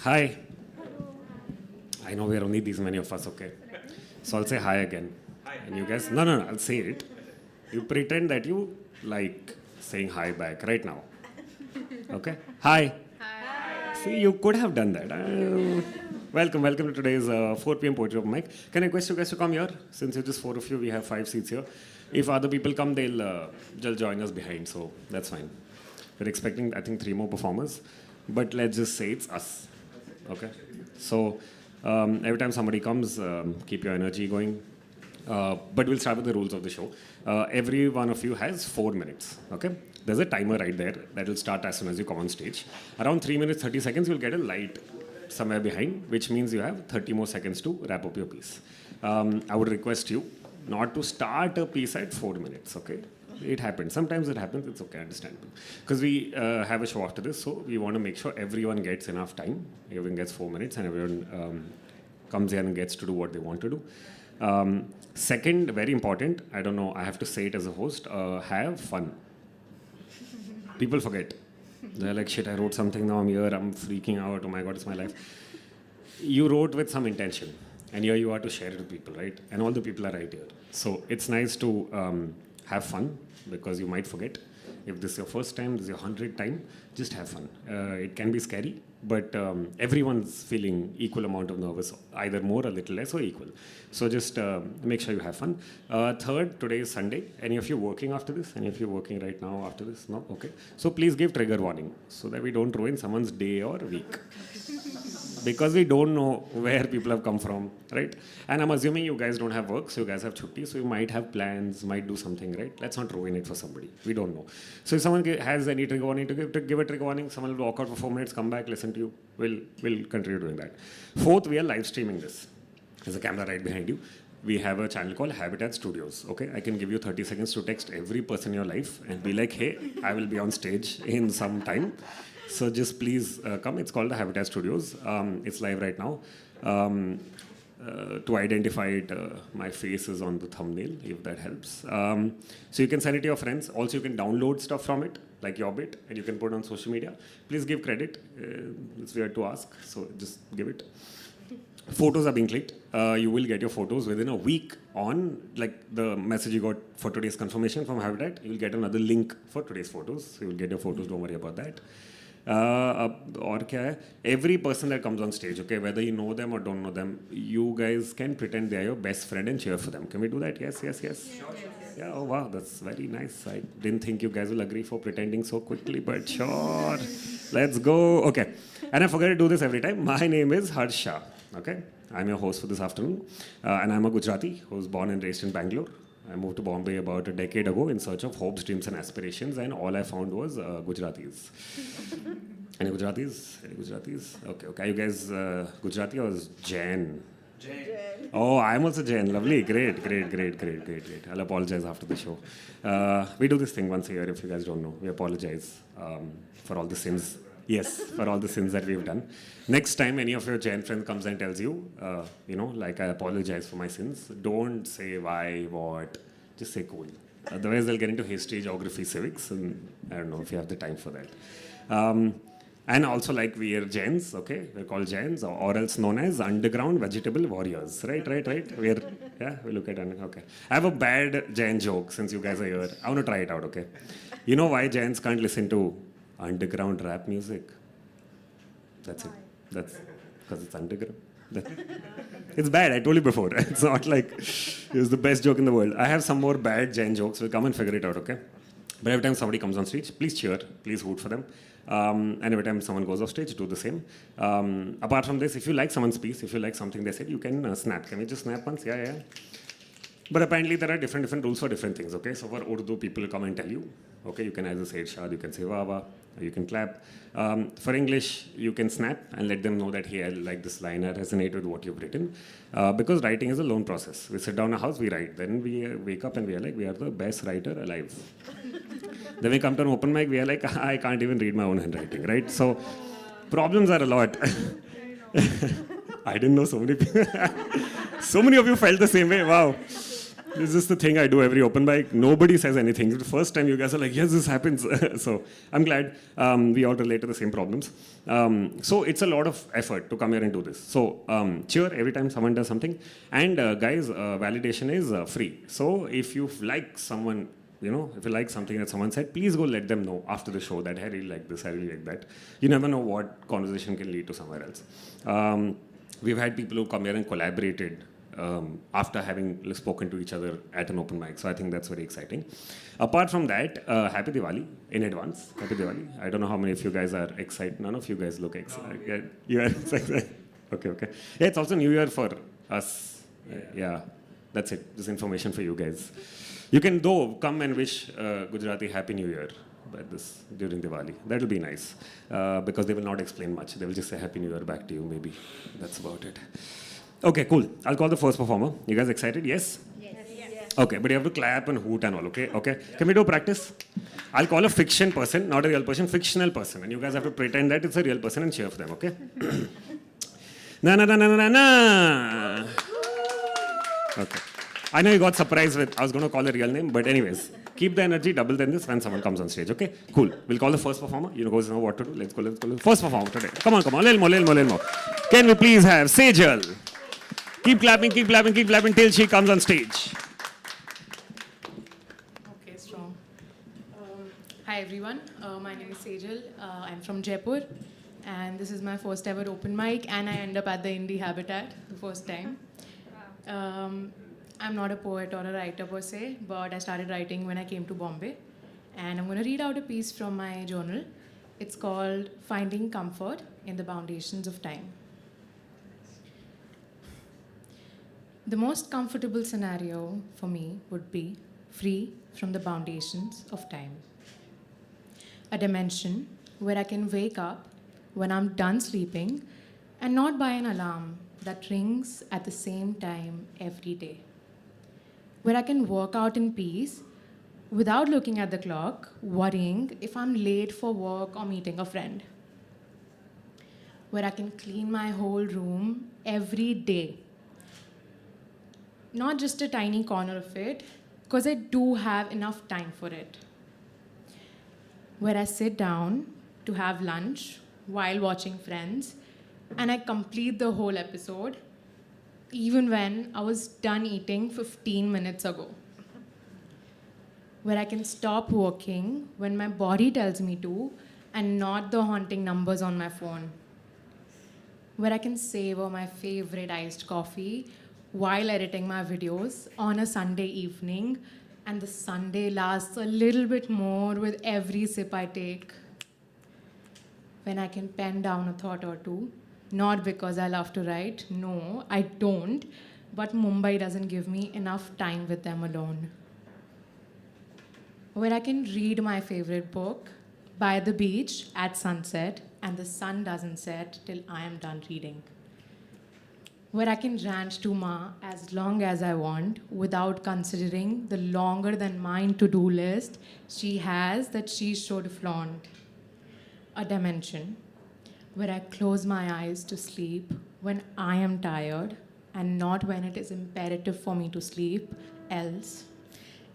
Hi. I know we're only these many of us, okay? So I'll say hi again. And you guys, no, I'll say it. You pretend that you like saying hi back right now. Okay? Hi. See, you could have done that. Welcome to today's 4 p.m. Poetry Open Mic. Can I request you guys to come here? Since you're just 4 of you, we have 5 seats here. If other people come, they'll join us behind, so that's fine. We're expecting, I think, 3 more performers. But let's just say it's us. Okay? So every time somebody comes, keep your energy going. But we'll start with the rules of the show. Every one of you has 4 minutes. Okay? There's a timer right there that will start as soon as you come on stage. Around 3 minutes, 30 seconds, you'll get a light somewhere behind, which means you have 30 more seconds to wrap up your piece. I would request you not to start a piece at 4 minutes, okay? It happens. Sometimes it happens. It's okay, understandable. Because we have a show after this, so we want to make sure everyone gets enough time. Everyone gets 4 minutes and everyone comes in and gets to do what they want to do. Second, very important, I don't know, I have to say it as a host, have fun. People forget. They're like, shit, I wrote something, now I'm here, I'm freaking out, oh my God, it's my life. You wrote with some intention, and here you are to share it with people, right? And all the people are right here. So it's nice to have fun, because you might forget. If this is your first time, this is your 100th time, just have fun. It can be scary, but everyone's feeling equal amount of nervous, either more, a little less, or equal. So just make sure you have fun. Third, today is Sunday. Any of you working after this? Any of you working right now after this? No? Okay. So please give trigger warning, so that we don't ruin someone's day or week. Because we don't know where people have come from, right? And I'm assuming you guys don't have work, so you guys have chutti, so you might have plans, might do something, right? Let's not ruin it for somebody. We don't know. So if someone has any trigger warning to give a trigger warning. Someone will walk out for 4 minutes, come back, listen to you. We'll continue doing that. Fourth, we are live streaming this. There's a camera right behind you. We have a channel called Habitat Studios, okay? I can give you 30 seconds to text every person in your life and be like, hey, I will be on stage in some time. So just please come. It's called the Habitat Studios. It's live right now. To identify it, my face is on the thumbnail, if that helps. So you can send it to your friends. Also, you can download stuff from it, like your bit, and you can put it on social media. Please give credit. It's weird to ask, so just give it. Photos are being clicked. You will get your photos within a week on, like the message you got for today's confirmation from Habitat. You will get another link for today's photos. So you will get your photos, don't worry about that. और क्या है? Every person that comes on stage, okay, whether you know them or don't know them, you guys can pretend they are your best friend and cheer for them. Can we do that? Yes. Yeah, oh wow, that's very nice. I didn't think you guys will agree for pretending so quickly, but sure. Let's go. Okay. And I forget to do this every time. My name is Harsha, okay? I'm your host for this afternoon. And I'm a Gujarati who's born and raised in Bangalore. I moved to Bombay about a decade ago in search of hopes, dreams, and aspirations, and all I found was Gujaratis. Any Gujaratis? Okay. Are you guys Gujarati or Jain? Jain. Oh, I'm also Jain. Lovely. Great. I'll apologize after the show. We do this thing once a year, if you guys don't know. We apologize for all the sins. Yes, for all the sins that we've done. Next time any of your Jain friends comes and tells you, like I apologize for my sins, don't say why, what, just say cool. Otherwise they'll get into history, geography, civics, and I don't know if you have the time for that. And also like we are Jains, okay? We're called Jains, or else known as underground vegetable warriors. Right. We look at it, okay. I have a bad Jain joke since you guys are here. I want to try it out, okay? You know why Jains can't listen to underground rap music? That's it. That's because it's underground. It's bad, I told you before. It's not like it was the best joke in the world. I have some more bad Jain jokes. We'll come and figure it out, okay? But every time somebody comes on stage, please cheer, please hoot for them. And every time someone goes off stage, do the same. Apart from this, if you like someone's piece, if you like something they said, you can snap. Can we just snap once? Yeah. But apparently there are different rules for different things, okay? So for Urdu, people come and tell you, okay, you can either say Irshad, you can say wah wah, or you can clap. For English, you can snap and let them know that, hey, I like this line, I resonate with what you've written. Because writing is a lone process. We sit down in a house, we write. Then we wake up and we are like, we are the best writer alive. Then we come to an open mic, we are like, I can't even read my own handwriting, right? So problems are a lot. I didn't know so many people. So many of you felt the same way, wow. This is the thing I do every open mic. Nobody says anything. The first time you guys are like, yes, this happens. So I'm glad we all relate to the same problems. So it's a lot of effort to come here and do this. So cheer every time someone does something. And guys, validation is free. So if you like someone, if you like something that someone said, please go let them know after the show that I really like this, I really like that. You never know what conversation can lead to somewhere else. We've had people who come here and collaborated after having spoken to each other at an open mic. So I think that's very exciting. Apart from that, Happy Diwali in advance. Happy Diwali. I don't know how many of you guys are excited. None of you guys look excited. You are excited? Okay. Yeah, it's also New Year for us. Yeah, that's it. This information for you guys. You can though come and wish Gujarati Happy New Year during Diwali. That'll be nice because they will not explain much. They will just say Happy New Year back to you maybe. That's about it. Okay, cool. I'll call the first performer. You guys excited? Yes? Yes. Okay, but you have to clap and hoot and all, okay? Okay. Can we do practice? I'll call a fiction person, not a real person, fictional person. And you guys have to pretend that it's a real person and cheer for them, okay? Na. Okay. I know you got surprised with, I was going to call a real name, but anyways, keep the energy double than this when someone comes on stage, okay? Cool. We'll call the first performer. You guys know what to do. Let's go. First performer today. Come on. Little more. Can we please have Sejal? Keep clapping till she comes on stage. Okay, strong. Hi everyone, my name is Sejal. I'm from Jaipur and this is my first ever open mic and I end up at the Indie Habitat the first time. I'm not a poet or a writer per se, but I started writing when I came to Bombay. And I'm going to read out a piece from my journal. It's called Finding Comfort in the Foundations of Time. The most comfortable scenario for me would be free from the foundations of time. A dimension where I can wake up when I'm done sleeping and not by an alarm that rings at the same time every day. Where I can work out in peace without looking at the clock, worrying if I'm late for work or meeting a friend. Where I can clean my whole room every day. Not just a tiny corner of it, because I do have enough time for it. Where I sit down to have lunch while watching Friends, and I complete the whole episode, even when I was done eating 15 minutes ago. Where I can stop working when my body tells me to, and not the haunting numbers on my phone. Where I can savor my favorite iced coffee while editing my videos on a Sunday evening, and the Sunday lasts a little bit more with every sip I take. When I can pen down a thought or two, not because I love to write, no, I don't, but Mumbai doesn't give me enough time with them alone. Where I can read my favorite book by the beach at sunset, and the sun doesn't set till I am done reading. Where I can rant to Ma as long as I want without considering the longer than mine to-do list she has that she should flaunt. A dimension where I close my eyes to sleep when I am tired and not when it is imperative for me to sleep, else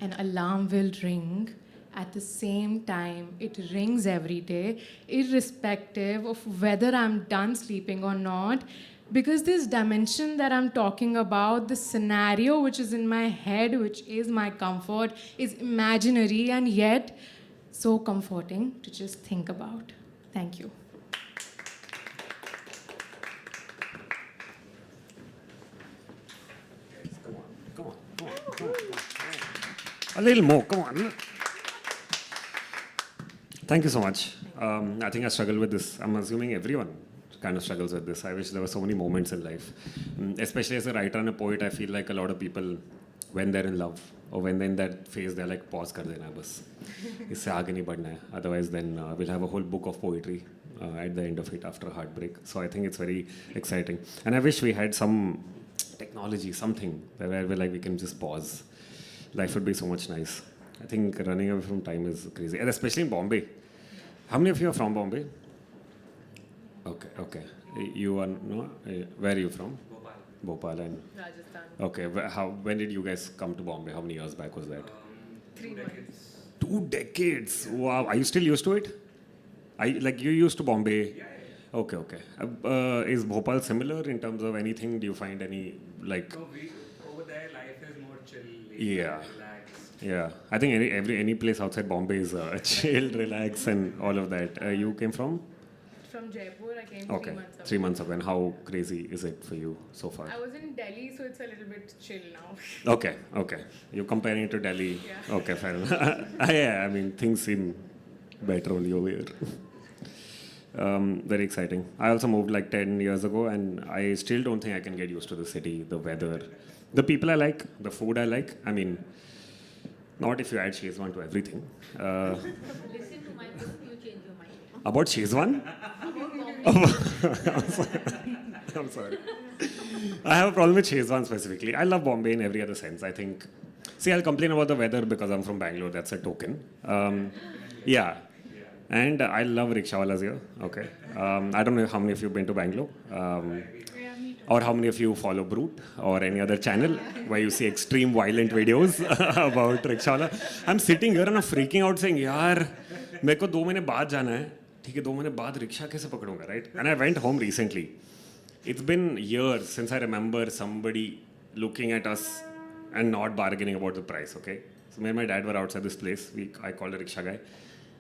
an alarm will ring at the same time it rings every day, irrespective of whether I'm done sleeping or not. Because this dimension that I'm talking about, the scenario which is in my head, which is my comfort, is imaginary and yet so comforting to just think about. Thank you. Come on. A little more, come on. Thank you so much. I think I struggle with this. I'm assuming everyone kind of struggles with this. I wish there were so many moments in life. Especially as a writer and a poet, I feel like a lot of people, when they're in love or when they're in that phase, they're like, pause kar dena bas. Isse aage nahi badhna hai. Otherwise, then we'll have a whole book of poetry at the end of it after a heartbreak. So I think it's very exciting. And I wish we had some technology, something where we can just pause. Life would be so much nice. I think running away from time is crazy. And especially in Bombay. How many of you are from Bombay? Okay. You are, no? Where are you from? Bhopal and Rajasthan. okay. When did you guys come to Bombay? How many years back was that? 3 months. 2 decades. Wow. Are you still used to it? Like you used to Bombay? Okay, okay. Is Bhopal similar in terms of anything? Do you find any like? No, over there life is more chill. Yeah. Relaxed. Yeah, I think any place outside Bombay is chill, relax, and all of that. You came from? From Jaipur, I came Okay, 3 months ago. 3 months ago. And how crazy is it for you so far? I was in Delhi, so it's a little bit chill now. Okay, okay. You're comparing it to Delhi. Yeah. Okay, fair enough. Yeah, I mean, things seem better only over here. Very exciting. I also moved like 10 years ago, and I still don't think I can get used to the city, the weather, the people I like, the food I like. I mean, not if you add Shezwan to everything. Listen to my book, you change your mind. About Shezwan? About Bombay. I'm sorry. I have a problem with Shezwan specifically. I love Bombay in every other sense. I think. See, I'll complain about the weather because I'm from Bangalore. That's a token. Yeah. And I love rickshawalas here. Okay. I don't know how many of you have been to Bangalore. Or how many of you follow Brute or any other channel where you see extreme violent videos about rickshawala. I'm sitting here and I'm freaking out saying, यार मेरे को 2 महीने बाद जाना है. ठीक है 2 महीने बाद रिक्शा कैसे पकड़ूंगा, right? And I went home recently. It's been years since I remember somebody looking at us and not bargaining about the price, okay? So me and my dad were outside this place. I called a rickshaw guy.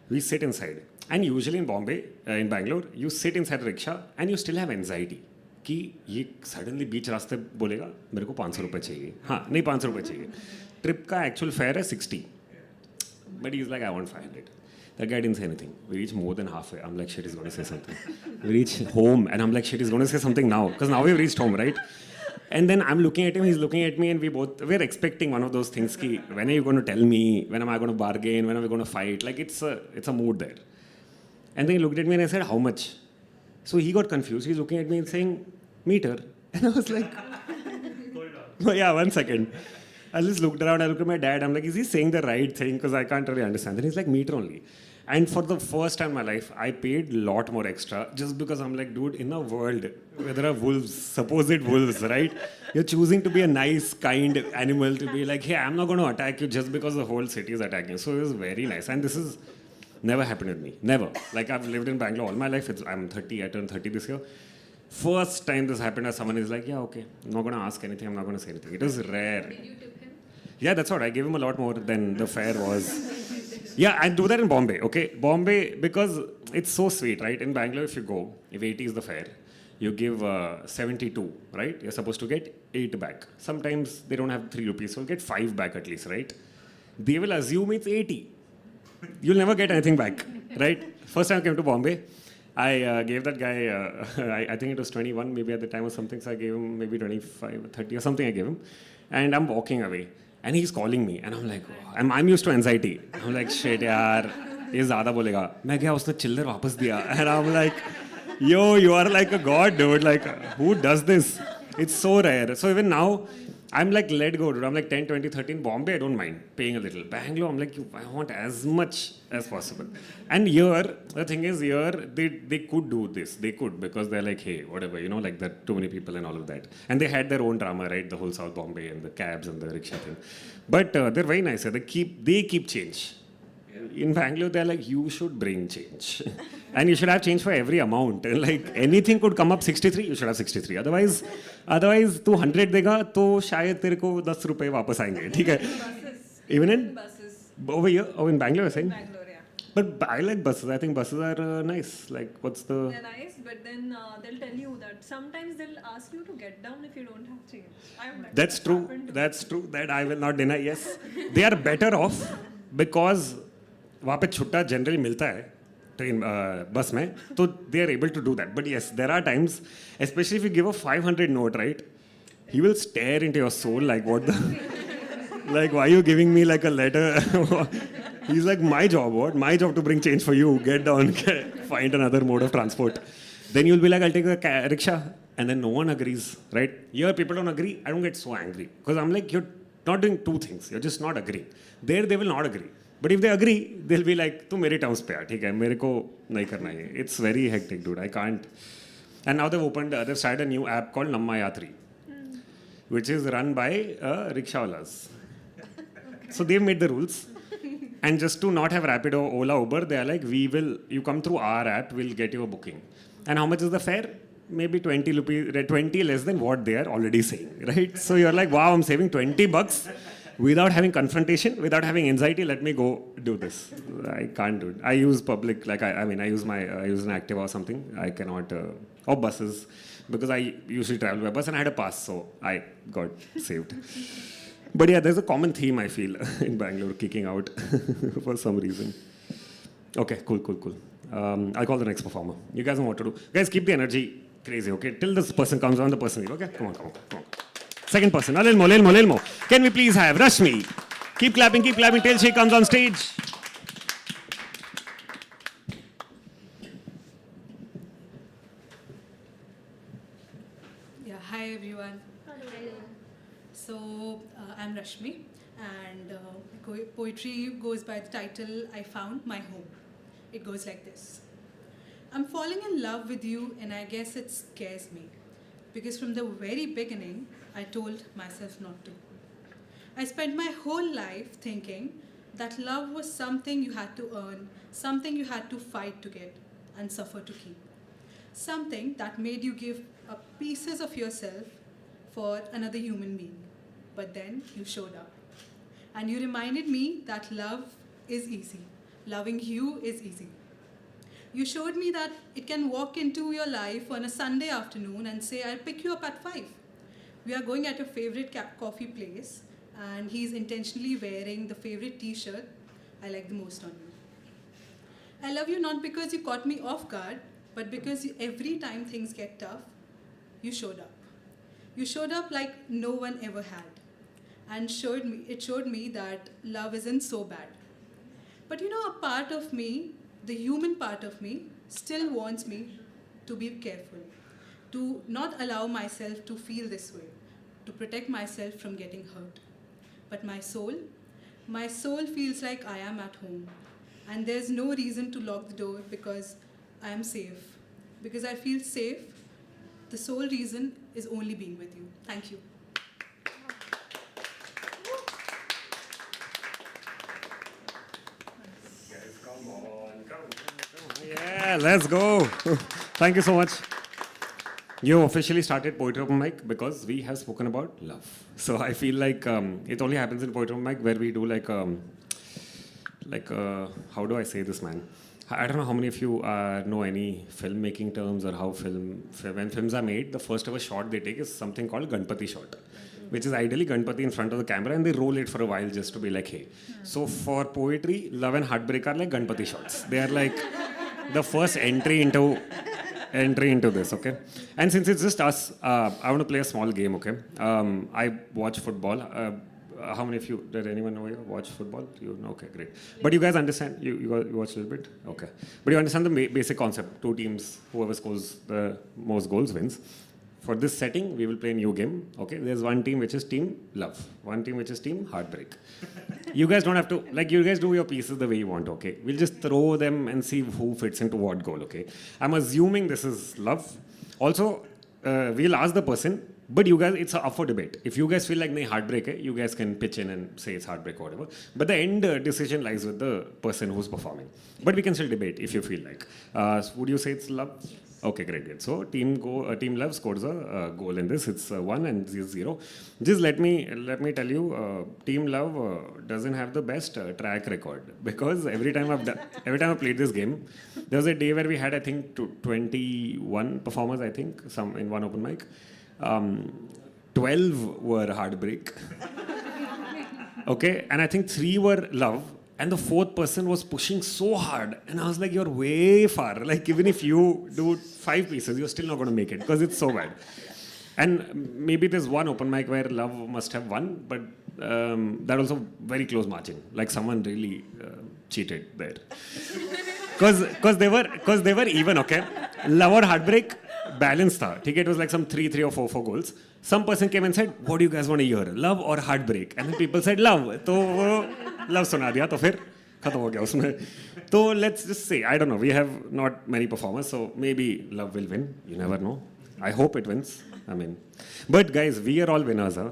We sit inside. And usually in Bombay, in Bangalore, you sit inside a rickshaw and you still have anxiety. कि ये suddenly बीच रास्ते बोलेगा मेरे को 500 रुपये चाहिए, हाँ नहीं 500 रुपये चाहिए. ट्रिप का एक्चुअल फेयर है 60, but he is like I want 500. That guy didn't say anything. We reached more than halfway. I'm like, shit, he's going to say something. We reached home and I'm like, shit, he's going to say something now. Because now we've reached home, right? And then I'm looking at him, he's looking at me, and we're expecting one of those things ki, when are you going to tell me? When am I going to bargain? When are we going to fight? Like, it's a mood there. And then he looked at me and I said, how much? So he got confused. He's looking at me and saying, meter. And I was like, oh, yeah, 1 second. I just looked around, I looked at my dad, I'm like, is he saying the right thing? Because I can't really understand. Then he's like, meter only. And for the first time in my life, I paid a lot more extra just because I'm like, dude, in a world where there are wolves, supposed wolves, right? You're choosing to be a nice, kind animal to be like, hey, I'm not going to attack you just because the whole city is attacking you. So it was very nice. And this is never happened with me. Never. Like, I've lived in Bangalore all my life. I'm 30, I turned 30 this year. First time this happened as someone is like, yeah, okay, I'm not going to ask anything, I'm not going to say anything. It was rare. Did you tip him? Yeah, that's what. I gave him a lot more than the fare was. Yeah, I do that in Bombay, okay? Bombay, because it's so sweet, right? In Bangalore, if you go, if 80 is the fare, you give 72, right? You're supposed to get 8 back. Sometimes they don't have 3 rupees, so you'll get 5 back at least, right? They will assume it's 80. You'll never get anything back, right? First time I came to Bombay, I gave that guy, I think it was 21 maybe at the time or something, so I gave him maybe 25, 30 or something I gave him. And I'm walking away. And he's calling me. And I'm like, oh, I'm used to anxiety. I'm like, shit, yaar, ये ज़्यादा बोलेगा. मैं गया, उसने चिल्लर वापस दिया. And I'm like, yo, you are like a god, dude. Like, who does this? It's so rare. So even now, I'm like, let go, dude. I'm like 10, 20, 13. Bombay, I don't mind paying a little. Bangalore, I'm like, I want as much as possible. And here, the thing is, here, they could do this. They could, because they're like, hey, whatever, you know, like there are too many people and all of that. And they had their own drama, right? The whole South Bombay and the cabs and the rickshaw thing. But they're very nice. They keep change. In Bangalore, they're like, you should bring change. And you should have change for every amount. Like, anything could come up 63, you should have 63. Otherwise, तू 100 देगा, तो शायद तेरे को 10 रुपए वापस आएंगे, ठीक है? Buses. Even in? Buses. Over here? Oh, in Bangalore, you're saying? Bangalore, yeah. But I like buses. I think buses are nice. Like, what's the... They're nice, but then they'll tell you that sometimes they'll ask you to get down if you don't have change. That's true. That's true. That I will not deny. Yes. They are better off because वहाँ पे छुट्टा generally मिलता है train bus में, तो they are able to do that. But yes, there are times, especially if you give a 500 note, right? He will stare into your soul like, what the... like, why are you giving me like a letter? He's like, my job, what? My job to bring change for you. Get down, find another mode of transport. Then you'll be like, I'll take a rickshaw. And then no one agrees, right? Here, people don't agree. I don't get so angry. Because I'm like, you're not doing two things. You're just not agreeing. There, they will not agree. But if they agree, they'll be like, tu mere terms pe aa, theek hai, mere ko nahi karna hai. It's very hectic, dude. I can't. And now they've started a new app called Namma Yatri. which is run by rickshawalas. So they've made the rules. And just to not have Rapido, Ola, Uber, they are like, you come through our app, we'll get you a booking. And how much is the fare? Maybe 20 rupees, 20 less than what they are already saying, right? So you're like, wow, I'm saving 20 bucks without having confrontation, without having anxiety. Let me go do this. I can't do it. I use public, like I use an Activa or something. I cannot, or buses, because I usually travel by bus and I had a pass, so I got saved. But yeah, there's a common theme I feel in Bangalore, kicking out for some reason. Okay, cool. I'll call the next performer. You guys know what to do. Guys, keep the energy crazy, okay? Till this person comes on, the person leave, okay? Come on. Second person, a little more. Can we please have Rashmi? Keep clapping till she comes on stage. Yeah, hi everyone. So, I'm Rashmi, and poetry goes by the title I Found My Home. It goes like this. I'm falling in love with you, and I guess it scares me, because from the very beginning, I told myself not to. I spent my whole life thinking that love was something you had to earn, something you had to fight to get, and suffer to keep. Something that made you give up pieces of yourself for another human being. But then you showed up. And you reminded me that love is easy. Loving you is easy. You showed me that it can walk into your life on a Sunday afternoon and say, I'll pick you up at 5. We are going at your favorite coffee place, and he's intentionally wearing the favorite t-shirt I like the most on you. I love you not because you caught me off guard, but because every time things get tough, you showed up. You showed up like no one ever had. And it showed me that love isn't so bad. But you know, a part of me, the human part of me, still wants me to be careful, to not allow myself to feel this way, to protect myself from getting hurt. But my soul feels like I am at home. And there's no reason to lock the door because I am safe. Because I feel safe, the sole reason is only being with you. Thank you. Yeah, let's go. Thank you so much. You officially started Poetry Open Mic because we have spoken about love. So I feel like it only happens in Poetry Open Mic where we do how do I say this, man? I don't know how many of you know any filmmaking terms or how when films are made, the first ever shot they take is something called Ganpati shot, which is ideally Ganpati in front of the camera and they roll it for a while just to be like, hey. So for poetry, love and heartbreak are like Ganpati shots. They are like the first entry into this, okay? And since it's just us, I want to play a small game, okay? I watch football. How many of you, did anyone know you watch football? You know, okay, great. But you guys understand, you watch a little bit? Okay. But you understand the basic concept. 2 teams, whoever scores the most goals wins. For this setting, we will play a new game, okay? There's one team which is team love. One team which is team heartbreak. You guys don't have to, you guys do your pieces the way you want, okay? We'll just throw them and see who fits into what goal, okay? I'm assuming this is love. Also, we'll ask the person, but you guys, it's up for debate. If you guys feel like nahi heartbreak hai, you guys can pitch in and say it's heartbreak or whatever. But the end decision lies with the person who's performing. But we can still debate if you feel like. Would you say it's love? Yes. Okay, great. So team love scores a goal in this. It's 1 and 0. Just let me tell you, team love doesn't have the best track record because every time I've played this game, there was a day where we had I think 21 performers. I think some in one open mic. 12 were heartbreak. Okay, and I think 3 were love. And the 4th person was pushing so hard. And I was like, you're way far. Like, even if you do 5 pieces, you're still not going to make it because it's so bad. And maybe there's one open mic where love must have won, but that also very close margin. Like, someone really cheated there. Because they were even, okay? Love or heartbreak, balance tha. It was like some 3 or 4 goals. Some person came and said, what do you guys want to hear? Love or heartbreak? And then people said love. So love suna diya, to phir khatam ho gaya usme. So let's just say, I don't know, we have not many performers, so maybe love will win. You never know. I hope it wins. I mean, but guys, we are all winners, huh?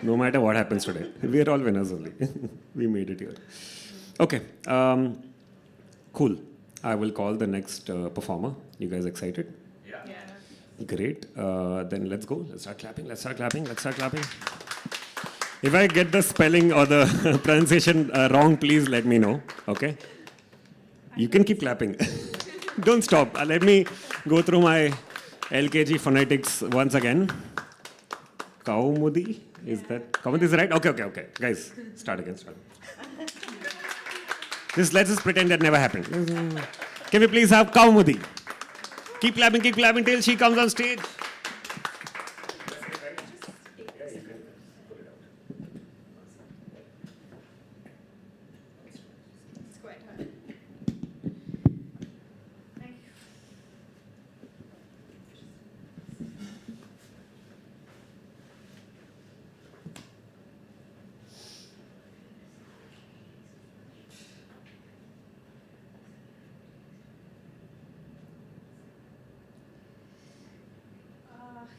No matter what happens today, we are all winners only. We made it here. Okay, cool. I will call the next performer. You guys excited? Yeah. Great. Then let's go. Let's start clapping. Let's start clapping. Let's start clapping. If I get the spelling or the pronunciation wrong, please let me know. Okay? You can keep clapping. Don't stop. Let me go through my LKG phonetics once again. Kaumudi? Is that Kaumudi is right? Okay. Guys, start again. Let's just pretend that never happened. Can we please have Kaumudi? Keep clapping till she comes on stage. It's quite hard. Thank you.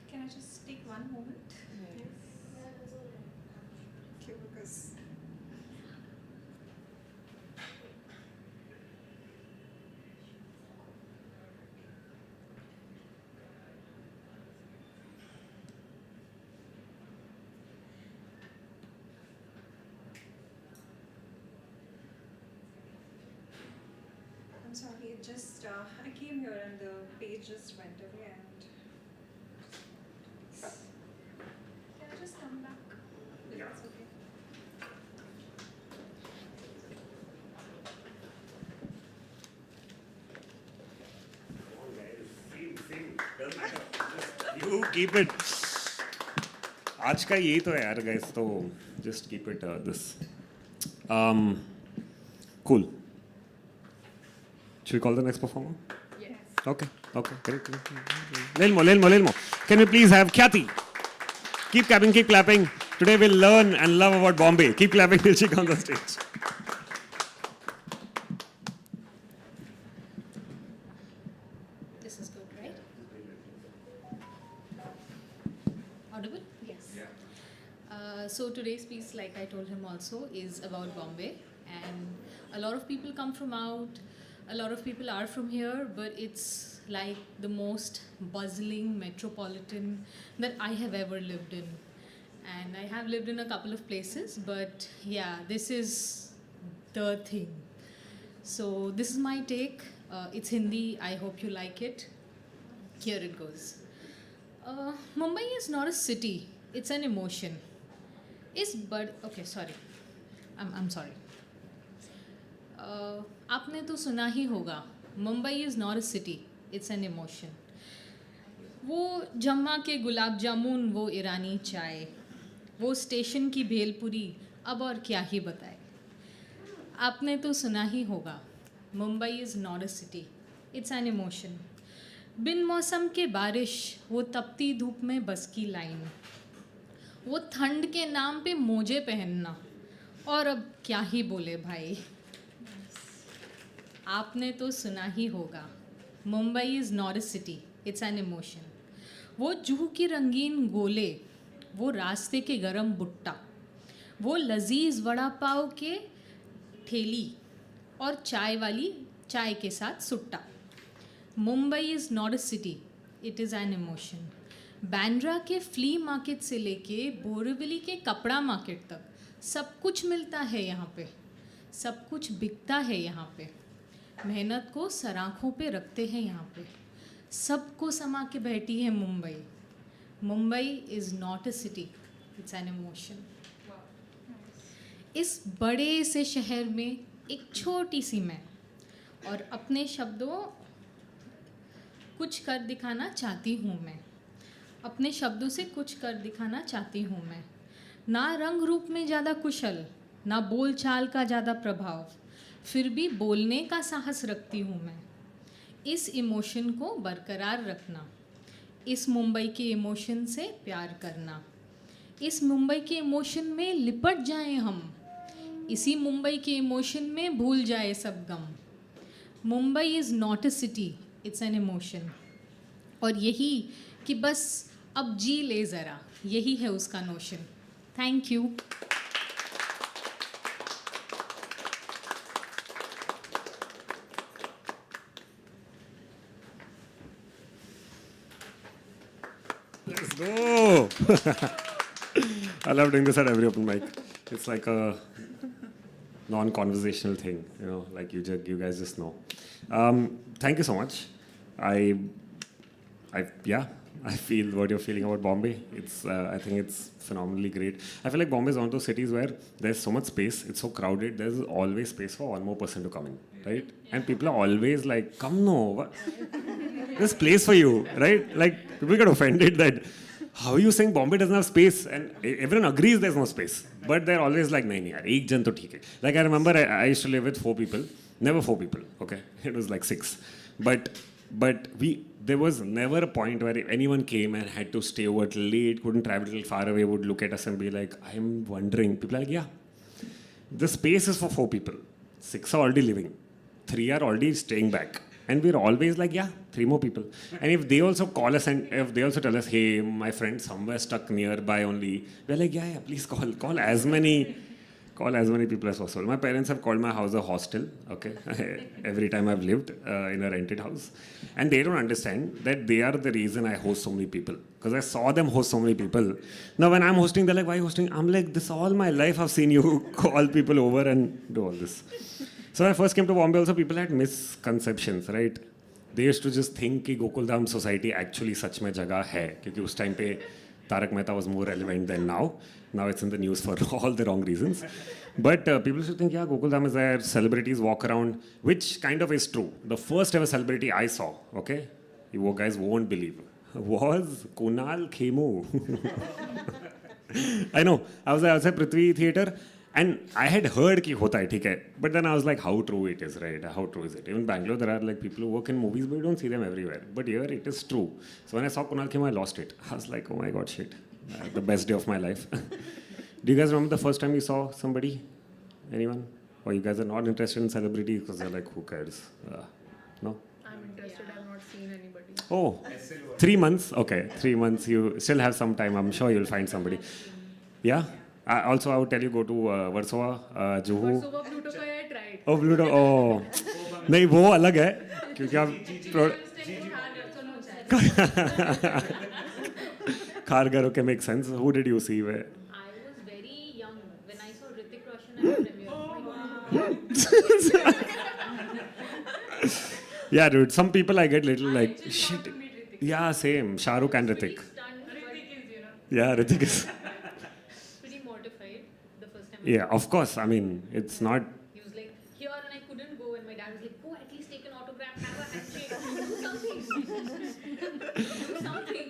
Can I just take one moment? Yes. Okay, because I'm sorry, it just I came here and the page just went away and can I just come back? If that's okay. You keep it. आज का यही तो है यार guys, तो just keep it this. Cool. Should we call the next performer? Yes. Okay, great. Little more. Can we please have Katti? Keep clapping. Today we'll learn and love about Bombay. Keep clapping till she comes on stage. This is good, right? Audible? Yes. So today's piece, like I told him also, is about Bombay. And a lot of people come from out, a lot of people are from here, but it's like the most bustling metropolitan that I have ever lived in. And I have lived in a couple of places, but yeah, this is the thing. So this is my take. It's Hindi. I hope you like it. Here it goes. Mumbai is not a city. It's an emotion. Okay, sorry. I'm sorry. आपने तो सुना ही होगा. Mumbai is not a city. It's an emotion. वो जम्मा के गुलाब जामुन, वो ईरानी चाय, वो स्टेशन की भेलपुरी, अब और क्या ही बताए. आपने तो सुना ही होगा. Mumbai is not a city. It's an emotion. बिन मौसम के बारिश, वो तपती धूप में बस की लाइन, वो ठंड के नाम पे मोजे पहनना, और अब क्या ही बोले भाई. आपने तो सुना ही होगा. Mumbai is not a city, it's an emotion. वो जूह की रंगीन गोले, वो रास्ते के गरम भुट्टा, वो लजीज वड़ा पाव के ठेली और चाय वाली चाय के साथ सुट्टा. Mumbai is not a city, it is an emotion. Bandra के फ्ली मार्केट से लेके बोरीवली के कपड़ा मार्केट तक सब कुछ मिलता है यहाँ पे, सब कुछ बिकता है यहाँ पे. मेहनत को सराखों पे रखते हैं यहाँ पे, सबको समा के बैठी है Mumbai. Mumbai is not a city, it's an emotion. इस बड़े से शहर में एक छोटी सी मैं, और अपने शब्दों कुछ कर दिखाना चाहती हूँ मैं. अपने शब्दों से कुछ कर दिखाना चाहती हूँ मैं. ना रंग रूप में ज़्यादा कुशल, ना बोल चाल का ज़्यादा प्रभाव, फिर भी बोलने का साहस रखती हूँ मैं. इस इमोशन को बरकरार रखना, इस मुंबई के इमोशन से प्यार करना, इस मुंबई के इमोशन में लिपट जाएं हम, इसी मुंबई के इमोशन में भूल जाए सब गम. Mumbai is not a city, it's an emotion. और यही कि बस अब जी ले ज़रा, यही है उसका notion. Thank you. Let's go. I love doing this at every open mic. It's like a non-conversational thing, you know, like you guys just know. Thank you so much. I feel what you're feeling about Bombay. I think it's phenomenally great. I feel like Bombay is one of those cities where there's so much space. It's so crowded. There's always space for one more person to come in, right? And people are always like, "Come no, there's place for you," right? Like people get offended that how are you saying Bombay doesn't have space, and everyone agrees there's no space, but they're always like, "Nahi, yaar, ek jan to theek hai." Like I remember I used to live with 4 people, never 4 people. Okay, it was like 6, but there was never a point where anyone came and had to stay over till late, couldn't travel till far away, would look at us and be like, "I'm wondering." People are like, "Yeah, the space is for 4 people. 6 are already living, 3 are already staying back." And we're always like, yeah, 3 more people. And if they also call us and if they also tell us, hey, my friend somewhere stuck nearby only, we're like, yeah, please call as many people as possible. My parents have called my house a hostel, okay, every time I've lived in a rented house. And they don't understand that they are the reason I host so many people. Because I saw them host so many people. Now when I'm hosting, they're like, why hosting? I'm like, this all my life I've seen you call people over and do all this. So when I first came to Bombay, also people had misconceptions, right? They used to just think कि Gokuldham society actually सच में जगह है, क्योंकि उस time पे Tarak Mehta was more relevant than now. Now it's in the news for all the wrong reasons. But people used to think, yeah, Gokuldham is there, celebrities walk around, which kind of is true. The first ever celebrity I saw, okay, you guys won't believe, was Kunal Khemu. I know, I was outside Prithvi Theatre. And I had heard कि होता है, ठीक है. But then I was like, how true it is, right? How true is it? Even Bangalore, there are like people who work in movies, but you don't see them everywhere. But here, it is true. So when I saw Kunal Khemu, I lost it. I was like, oh my God, shit. The best day of my life. Do you guys remember the first time you saw somebody? Anyone? Or you guys are not interested in celebrities because they're like, who cares? No? I'm interested. I've not seen anybody. Oh, 3 months? Okay, 3 months. You still have some time. I'm sure you'll find somebody. Yeah? Also, I would tell you go to Warsaw, Juhu. Warsaw, Pluto का I tried. Oh, Pluto. Oh, नहीं वो अलग है क्योंकि आप Khargar, okay, makes sense. Who did you see? Where? I was very young when I saw Hrithik Roshan at premiere. Yeah, dude. Some people I get little like shit. Yeah, same. Shah Rukh and Hrithik. Yeah, Hrithik is. Pretty mortified the first time. Yeah, of course. I mean, it's not. He was like here and I couldn't go, and my dad was like, go at least take an autograph, have a handshake, do something. Do something.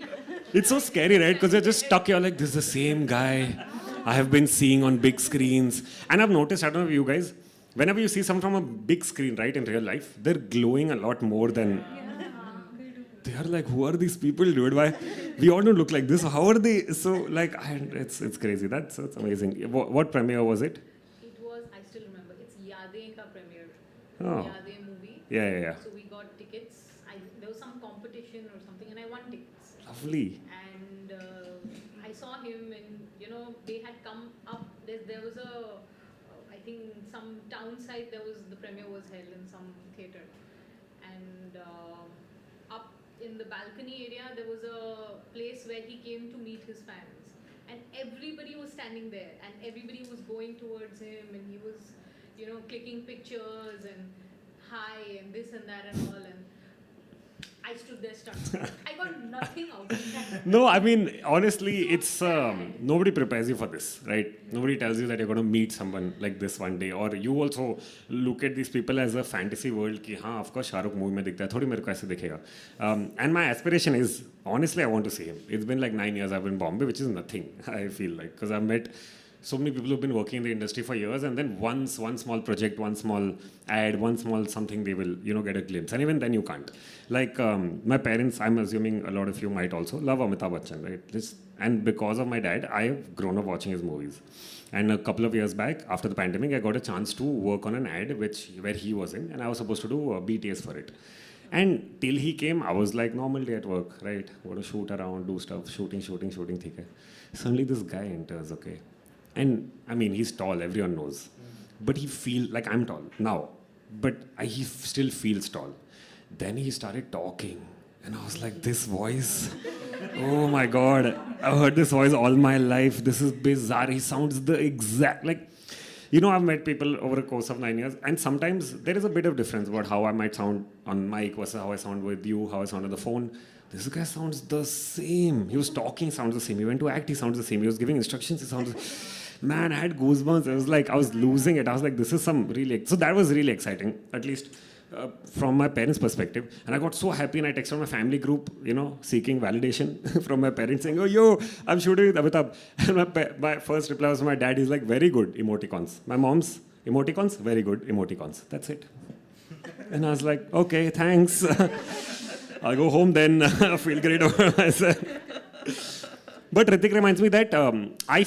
It's so scary, right? Because you're just stuck. You're like, this is the same guy I have been seeing on big screens. And I've noticed, I don't know if you guys, whenever you see someone from a big screen, right, in real life, they're glowing a lot more than. They are like, who are these people, dude? Why? We all don't look like this. How are they? So, like, it's crazy. That's amazing. What premiere was it? It was, I still remember, it's Yadein ka premiere. Oh. Yadein movie. Yeah. So we got tickets. There was some competition or something, and I won tickets. Lovely. And I saw him, and they had come up. There was I think some town side. The premiere was held in some theatre, and up in the balcony area there was a place where he came to meet his fans, and everybody was standing there, and everybody was going towards him, and he was, clicking pictures and hi and this and that and all, and I stood there stuck. I got nothing out of that. No, I mean, honestly, it's nobody prepares you for this, right? Nobody tells you that you're going to meet someone like this one day, or you also look at these people as a fantasy world कि हाँ, of course, Shahrukh movie में दिखता है, थोड़ी मेरे को ऐसे दिखेगा. And my aspiration is, honestly, I want to see him. It's been like 9 years I've been in Bombay, which is nothing, I feel like, because I've met so many people who've been working in the industry for years, and then one small project, one small ad, one small something, they will, get a glimpse. And even then you can't. Like my parents, I'm assuming a lot of you might also love Amitabh Bachchan, right? And because of my dad, I have grown up watching his movies. And a couple of years back, after the pandemic, I got a chance to work on an ad where he was in, and I was supposed to do BTS for it. And till he came, I was like normal day at work, right? Want to shoot around, do stuff, shooting, theek hai. Suddenly this guy enters, okay? And I mean, he's tall, everyone knows. But he feels like I'm tall now, but he still feels tall. Then he started talking, and I was like, this voice, oh my God, I've heard this voice all my life. This is bizarre. He sounds the exact, like, you know, I've met people over a course of 9 years, and sometimes there is a bit of difference about how I might sound on mic versus how I sound with you, how I sound on the phone. This guy sounds the same. He was talking, sounds the same. He went to act, he sounds the same. He was giving instructions, he sounds the same. Man, I had goosebumps. It was like, I was losing it. I was like, this is some really... So that was really exciting, at least from my parents' perspective. And I got so happy, and I texted my family group, you know, seeking validation from my parents, saying, oh, yo, I'm shooting with Amitabh. And my first reply was from my dad. He's like, very good, emoticons. My mom's, emoticons, very good, emoticons. That's it. And I was like, okay, thanks. I'll go home then, feel great over myself. But Ritik reminds me that I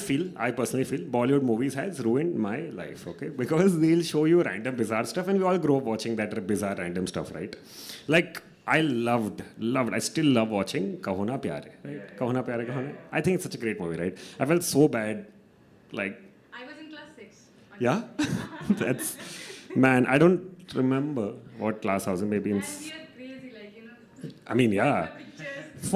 personally feel, Bollywood movies has ruined my life, okay? Because they'll show you random bizarre stuff, and we all grow up watching that bizarre random stuff, right? Like, I I still love watching Kaho Na Pyare, right? Kaho Na Pyare, Kaho Na. I think it's such a great movie, right? I felt so bad, like... I was in class 6. Yeah? That's... Man, I don't remember what class I was in, maybe in... And we are crazy, like, you know. I mean, yeah. Pictures. His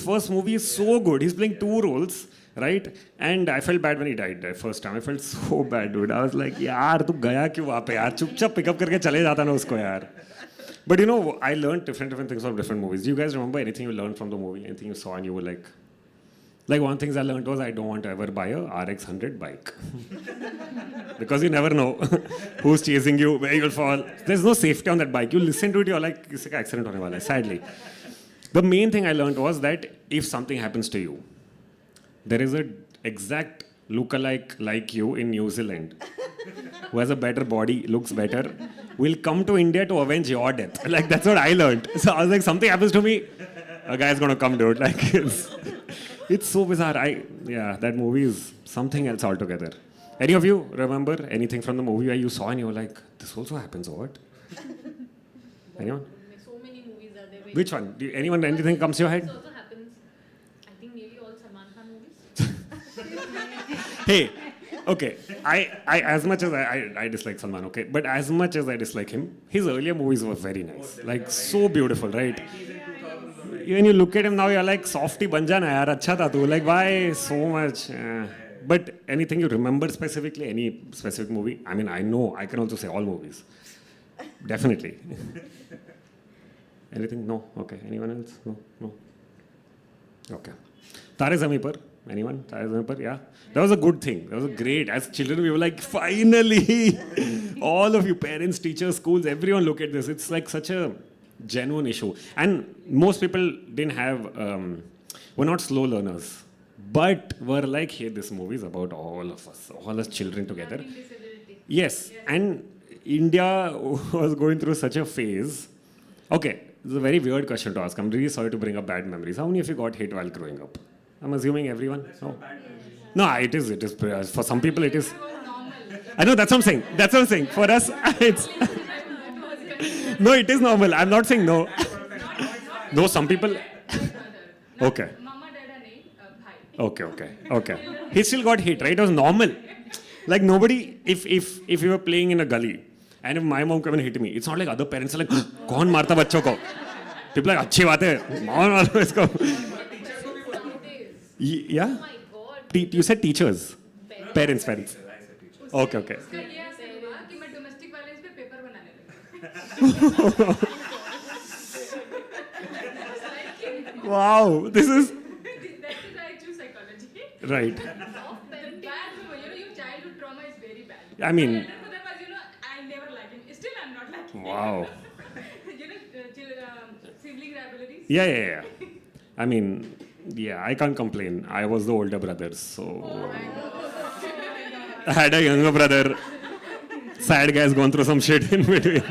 first movie is so good. He's playing 2 roles, right? And I felt bad when he died the first time. I felt so bad, dude. I was like, yaar, tu gaya kyun wahan pe yaar? Chupchap pick up karke chale jata na usko yaar. But you know, I learned different things from different movies. Do you guys remember anything you learned from the movie? Anything you saw and you were like... Like one thing I learned was I don't want to ever buy a RX 100 bike. Because you never know who's chasing you, where you'll fall. There's no safety on that bike. You listen to it, you're like, kisi ka accident hone wala hai, sadly. The main thing I learned was that if something happens to you, there is an exact lookalike like you in New Zealand who has a better body, looks better, will come to India to avenge your death. Like, that's what I learned. So I was like, something happens to me, a guy's going to come do it. Like, it's so bizarre. That movie is something else altogether. Any of you remember anything from the movie where you saw and you were like, this also happens, or what? Anyone? So many movies are there. Which one? Anything comes to your head? This also happens. I think maybe all Salman Khan movies. Hey, okay. I as much as I dislike Salman, okay, but as much as I dislike him, his earlier movies were very nice. Like, so beautiful, right? When you look at him now, you're like, softy ban jana yaar, acha tha tu. Like, why so much? But anything you remember specifically, any specific movie? I mean, I know, I can also say all movies. Definitely. Anything? No? Okay. Anyone else? No? Okay. Tare Zameen Par? Anyone? Tare Zameen Par? Yeah. That was a good thing. That was a great. As children, we were like, finally! All of you, parents, teachers, schools, everyone look at this. It's like such a genuine issue. And most people didn't have, were not slow learners, but were like, hey, this movie is about all of us, all us children together. Yes. And India was going through such a phase. Okay, this is a very weird question to ask. I'm really sorry to bring up bad memories. How many of you got hit while growing up? I'm assuming everyone? No? No, it is. For some people, it is. I know, that's what I'm saying. For us, it's... No, it is normal. I'm not saying no. No, some people... Okay. Mama, dad, and Okay. He still got hit, right? It was normal. Like, nobody... If you were playing in a gully, and if my mom came and hit me, it's not like other parents are like, कौन मारता बच्चों को? People are like, अच्छी बात है, मारो इसको. Yeah? You said teachers. Parents. Okay. उसका ये असर हुआ कि मैं domestic violence पे पेपर बनाने लगी. Wow, this is... That is why I choose psychology. Right. Your childhood trauma is very bad. I mean... And for that was, I never liked him. Still, I'm not liking him. Wow. Sibling rivalries. Yeah. I mean, yeah, I can't complain. I was the older brother, so... I had a younger brother. Sad guy's gone through some shit in between.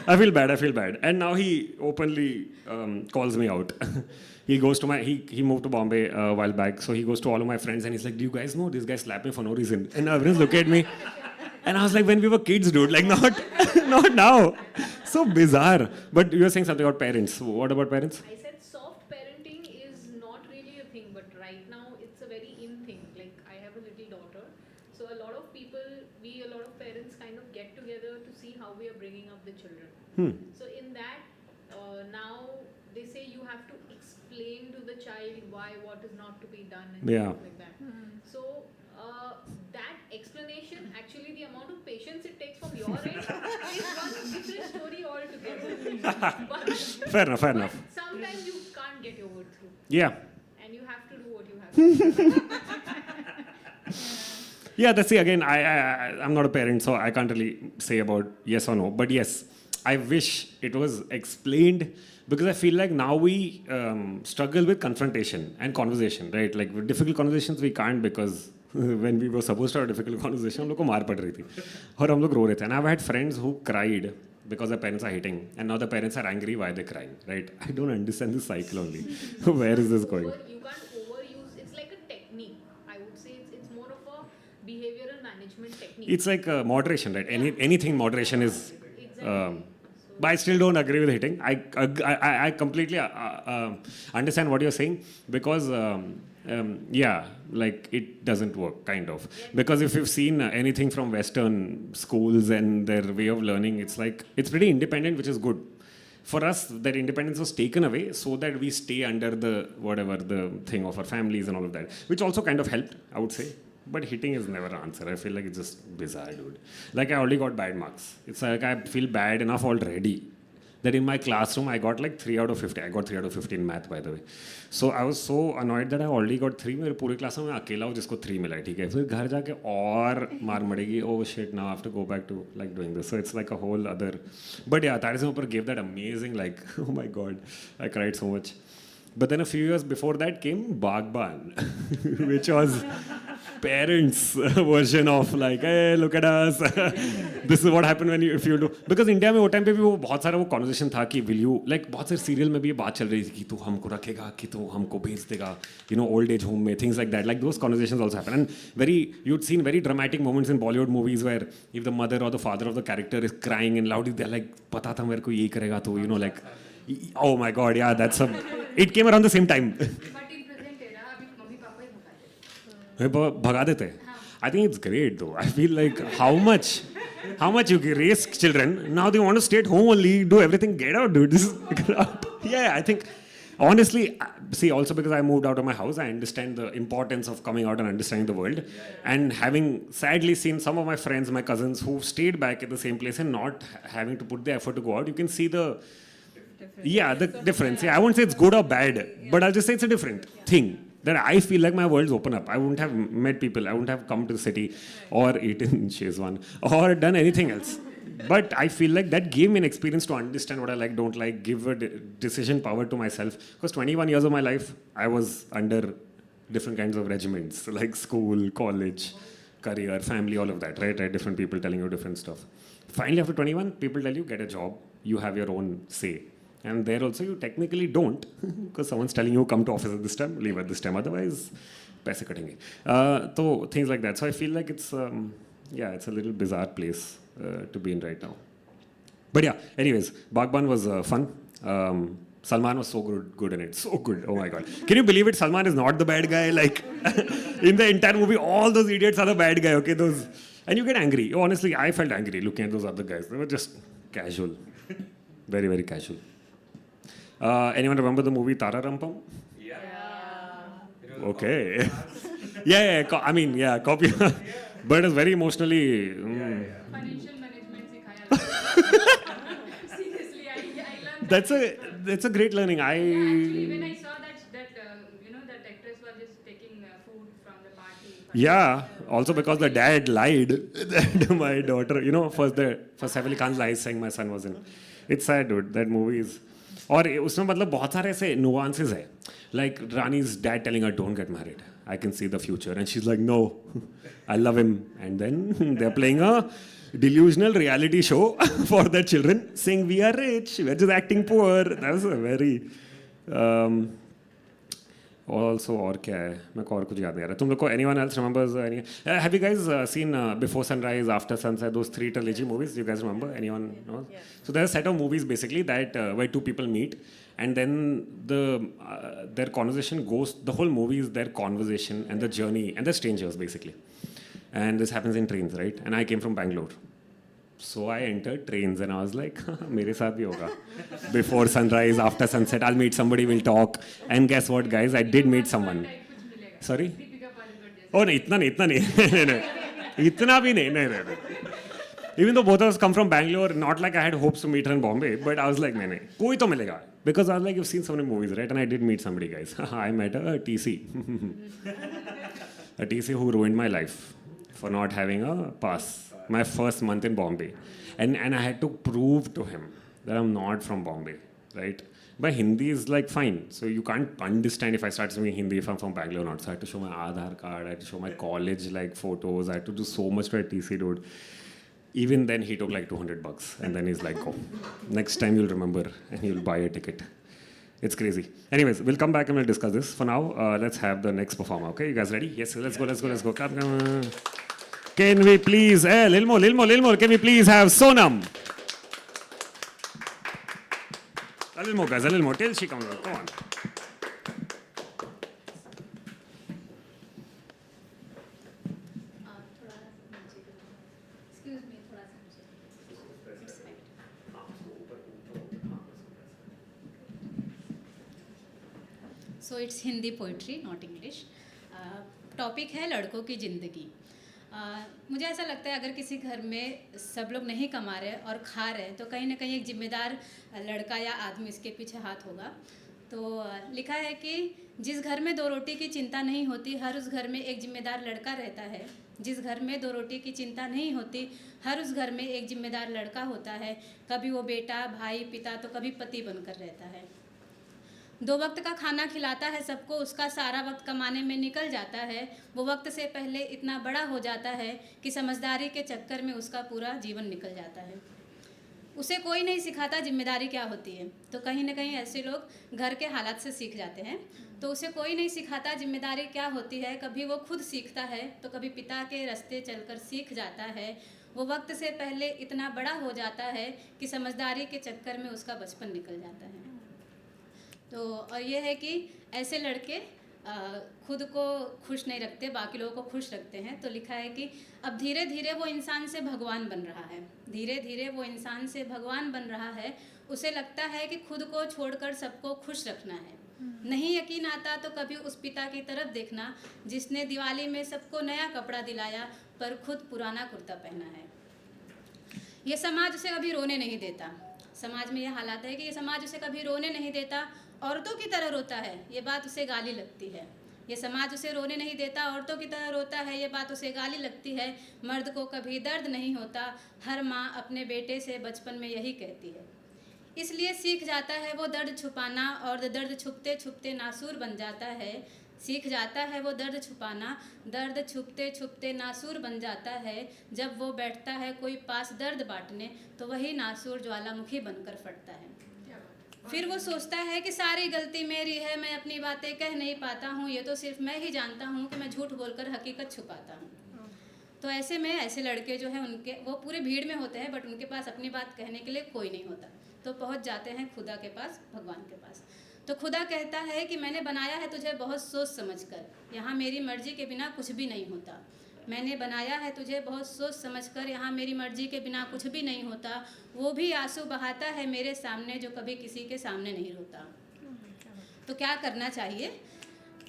I feel bad. And now he openly calls me out. He goes to he moved to Bombay a while back, so he goes to all of my friends and he's like, do you guys know this guy slapped me for no reason? And everyone's look at me. And I was like, when we were kids, dude, like not, not now. So bizarre. But you were saying something about parents. What about parents? I said soft parenting is not really a thing, but right now it's a very in thing. Like I have a little daughter, so a lot of people, a lot of parents kind of get together to see how we are bringing up the children. So in that, now they say you have to explain to the child why what is not to be done and Yeah. stuff like that. So that explanation, actually the amount of patience it takes from your end is one different story altogether. But, Fair enough, fair but enough. sometimes you can't get your word through, Yeah. and you have to do what you have to do. Yeah, that's it. Again, I'm not a parent, so I can't really say about yes or no. But yes, I wish it was explained because I feel like now we struggle with confrontation and conversation, right? Like with difficult conversations, we can't because when we were supposed to have a difficult conversation, हम लोग को मार पड़ रही थी और हम लोग रो रहे थे. And I've had friends who cried because their parents are hitting, and now the parents are angry why they're crying, right? I don't understand this cycle only. Where is this going? You can't overuse. It's like a technique. I would say it's more of a behavioral management technique. It's like moderation, right? Anything moderation is. Exactly. But I still don't agree with hitting. I completely understand what you're saying because, yeah, like it doesn't work, kind of. Because if you've seen anything from Western schools and their way of learning, it's like, it's pretty independent, which is good. For us, that independence was taken away so that we stay under the, whatever, the thing of our families and all of that, which also kind of helped, I would say. But hitting is never an answer. I feel like it's just bizarre, dude. Like I already got bad marks. It's like I feel bad enough already that in my classroom I got like 3 out of 50. I got 3 out of 50 in math, by the way. So I was so annoyed that I already got 3. मेरे पूरे class में मैं अकेला हूँ जिसको 3 मिला है, ठीक है? फिर घर जाके और मार मड़ेगी. Oh shit! Now I have to go back to like doing this. So it's like a whole other. But yeah, Tarisam Upar gave that amazing like. Oh my god, I cried so much. But then a few years before that came Bagban, which was parents' version of like, hey, look at us. This is what happened when if you do. Because India में वो time पे भी वो बहुत सारा वो conversation था कि will you like बहुत सारे serial में भी ये बात चल रही थी कि तू हमको रखेगा कि तू हमको भेज देगा, you know, old age home में, things like that. Like those conversations also happen. And you'd seen very dramatic moments in Bollywood movies where if the mother or the father of the character is crying and loudly, they're like, पता था मेरे को ये करेगा तो, you know, like, oh my god, yeah, that's a. It came around the same time. But in present era, अभी mummy papa ही भगा देते हैं. भगा देते हैं. I think it's great though. I feel like how much you raise children, now they want to stay at home only, do everything, get out, dude. This is yeah, I think honestly, see, also because I moved out of my house, I understand the importance of coming out and understanding the world. And having sadly seen some of my friends, my cousins who stayed back at the same place and not having to put the effort to go out, you can see the difference. Yeah, I won't say it's good or bad, but I'll just say it's a different thing. That I feel like my world's open up. I wouldn't have met people. I wouldn't have come to the city or eaten Shezwan or done anything else. But I feel like that gave me an experience to understand what I like, don't like, give a decision power to myself. Because 21 years of my life, I was under different kinds of regiments, like school, college, career, family, all of that, right? Different people telling you different stuff. Finally, after 21, people tell you, get a job. You have your own say. And there also you technically don't, because someone's telling you come to office at this time, leave at this time, otherwise paise katenge. So things like that. So I feel like it's it's a little bizarre place to be in right now. But yeah, anyways, Bagban was fun. Salman was so good in it, so good. Oh my god, can you believe it? Salman is not the bad guy. Like in the entire movie, all those idiots are the bad guy. Okay, and you get angry. Honestly, I felt angry looking at those other guys. They were just casual, very very casual. Anyone remember the movie Tara Rampam? Yeah. Okay. Copy. But it's very emotionally. Financial management सिखाया. Seriously, I learned That's a great learning. Actually, when I saw that that actress was just taking food from the party. Yeah. Also because the dad lied that my daughter, first Saif Ali Khan's lies saying my son was in. It's sad, dude. That movie is. और उसमें मतलब बहुत सारे ऐसे nuances है. Like Rani's dad telling her, don't get married. I can see the future. And she's like, no, I love him. And then they're playing a delusional reality show for their children, saying we are rich, we're just acting poor. That was a very also और क्या है, मेरे को और कुछ याद नहीं आ रहा. तुम लोग को anyone else remembers any? Have you guys seen Before Sunrise, After Sunset, those three trilogy movies? You guys remember? Anyone knows? So there's a set of movies basically that where two people meet, and then their conversation goes. The whole movie is their conversation and the journey, and they're strangers basically. And this happens in trains, right? And I came from Bangalore. So I entered trains and I was like, मेरे साथ भी होगा. Before sunrise, after sunset, I'll meet somebody, we'll talk. And guess what, guys? I did meet someone. Sorry? Oh, नहीं, इतना नहीं. इतना भी नहीं. Even though both of us come from Bangalore, not like I had hopes to meet her in Bombay, but I was like, नहीं, कोई तो मिलेगा. Because I was like, you've seen so many movies, right? And I did meet somebody, guys. I met a TC. A TC who ruined my life for not having a pass. My first month in Bombay. And I had to prove to him that I'm not from Bombay, right? But Hindi is like fine. So you can't understand if I start speaking Hindi if I'm from Bangalore or not. So I had to show my Aadhaar card, I had to show my college like photos, I had to do so much to a TC dude. Even then he took like $200 and then he's like, go. Next time you'll remember and you'll buy a ticket. It's crazy. Anyways, we'll come back and we'll discuss this. For now, let's have the next performer, okay? You guys ready? Yes, let's go. Come. Can we please, little more, can we please have Sonam? A little more, guys, a little more. Till she comes out, come on. Excuse me, थोड़ा सा मुझे. So it's Hindi poetry, not English. Topic है लड़कों की ज़िंदगी. मुझे ऐसा लगता है अगर किसी घर में सब लोग नहीं कमा रहे और खा रहे हैं तो कहीं ना कहीं एक जिम्मेदार लड़का या आदमी इसके पीछे हाथ होगा. तो लिखा है कि जिस घर में दो रोटी की चिंता नहीं होती हर उस घर में एक जिम्मेदार लड़का रहता है. जिस घर में दो रोटी की चिंता नहीं होती हर उस घर में एक जिम्मेदार लड़का होता है. कभी वो बेटा, भाई, पिता तो कभी पति बनकर रहता है. दो वक्त का खाना खिलाता है सबको, उसका सारा वक्त कमाने में निकल जाता है. वो वक्त से पहले इतना बड़ा हो जाता है कि समझदारी के चक्कर में उसका पूरा जीवन निकल जाता है. उसे कोई नहीं सिखाता जिम्मेदारी क्या होती है. तो कहीं ना कहीं ऐसे लोग घर के हालात से सीख जाते हैं. तो उसे कोई नहीं सिखाता जिम्मेदारी क्या होती है. कभी वो खुद सीखता है तो कभी पिता के रास्ते चलकर सीख जाता है. वो वक्त से पहले इतना बड़ा हो जाता है कि समझदारी के चक्कर में उसका बचपन निकल जाता है. तो और ये है कि ऐसे लड़के खुद को खुश नहीं रखते, बाकी लोगों को खुश रखते हैं. तो लिखा है कि अब धीरे धीरे वो इंसान से भगवान बन रहा है. धीरे धीरे वो इंसान से भगवान बन रहा है. उसे लगता है कि खुद को छोड़कर सबको खुश रखना है. नहीं यकीन आता तो कभी उस पिता की तरफ देखना जिसने दिवाली में सबको नया कपड़ा दिलाया पर खुद पुराना कुर्ता पहना है. ये समाज उसे कभी रोने नहीं देता. समाज में ये हालात है कि ये समाज उसे कभी रोने नहीं देता, औरतों की तरह रोता है. ये बात उसे गाली लगती है. ये समाज उसे रोने नहीं देता, औरतों की तरह रोता है. ये बात उसे गाली लगती है. मर्द को कभी दर्द नहीं होता. हर माँ अपने बेटे से बचपन में यही कहती है. इसलिए सीख जाता है वो दर्द छुपाना और दर्द छुपते छुपते नासूर बन जाता है. सीख जाता है वो दर्द छुपाना, दर्द छुपते छुपते नासूर बन जाता है. जब वो बैठता है कोई पास दर्द बांटने तो वही नासूर ज्वालामुखी बनकर फटता है. फिर वो सोचता है कि सारी गलती मेरी है, मैं अपनी बातें कह नहीं पाता हूँ. ये तो सिर्फ मैं ही जानता हूँ कि मैं झूठ बोलकर हकीकत छुपाता हूँ. तो ऐसे में ऐसे लड़के जो हैं उनके वो पूरे भीड़ में होते हैं बट उनके पास अपनी बात कहने के लिए कोई नहीं होता. तो पहुँच जाते हैं खुदा के पास, भगवान के पास. तो खुदा कहता है कि मैंने बनाया है तुझे बहुत सोच समझ कर. यहाँ मेरी मर्जी के बिना कुछ भी नहीं होता. मैंने बनाया है तुझे बहुत सोच समझकर. यहाँ मेरी मर्जी के बिना कुछ भी नहीं होता. वो भी आंसू बहाता है मेरे सामने जो कभी किसी के सामने नहीं रोता. तो क्या करना चाहिए?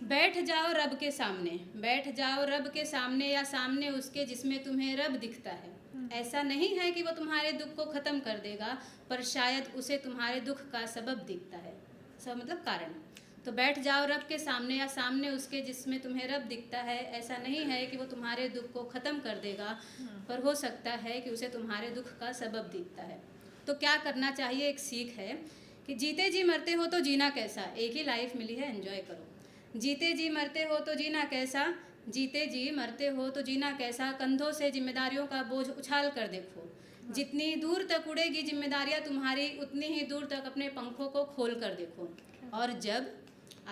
बैठ जाओ रब के सामने. बैठ जाओ रब के सामने या सामने उसके जिसमें तुम्हें रब दिखता है. ऐसा नहीं है कि वो तुम्हारे दुख को ख़त्म कर देगा पर शायद उसे तुम्हारे दुख का सबब दिखता है. सब मतलब कारण. तो बैठ जाओ रब के सामने या सामने उसके जिसमें तुम्हें रब दिखता है. ऐसा नहीं है कि वो तुम्हारे दुख को ख़त्म कर देगा पर हो सकता है कि उसे तुम्हारे दुख का सबब दिखता है. तो क्या करना चाहिए? एक सीख है कि जीते जी मरते हो तो जीना कैसा. एक ही लाइफ मिली है, एंजॉय करो. जीते जी मरते हो तो जीना कैसा. जीते जी मरते हो तो जीना कैसा. कंधों से जिम्मेदारियों का बोझ उछाल कर देखो. जितनी दूर तक उड़ेगी जिम्मेदारियाँ तुम्हारी उतनी ही दूर तक अपने पंखों को खोल कर देखो. और जब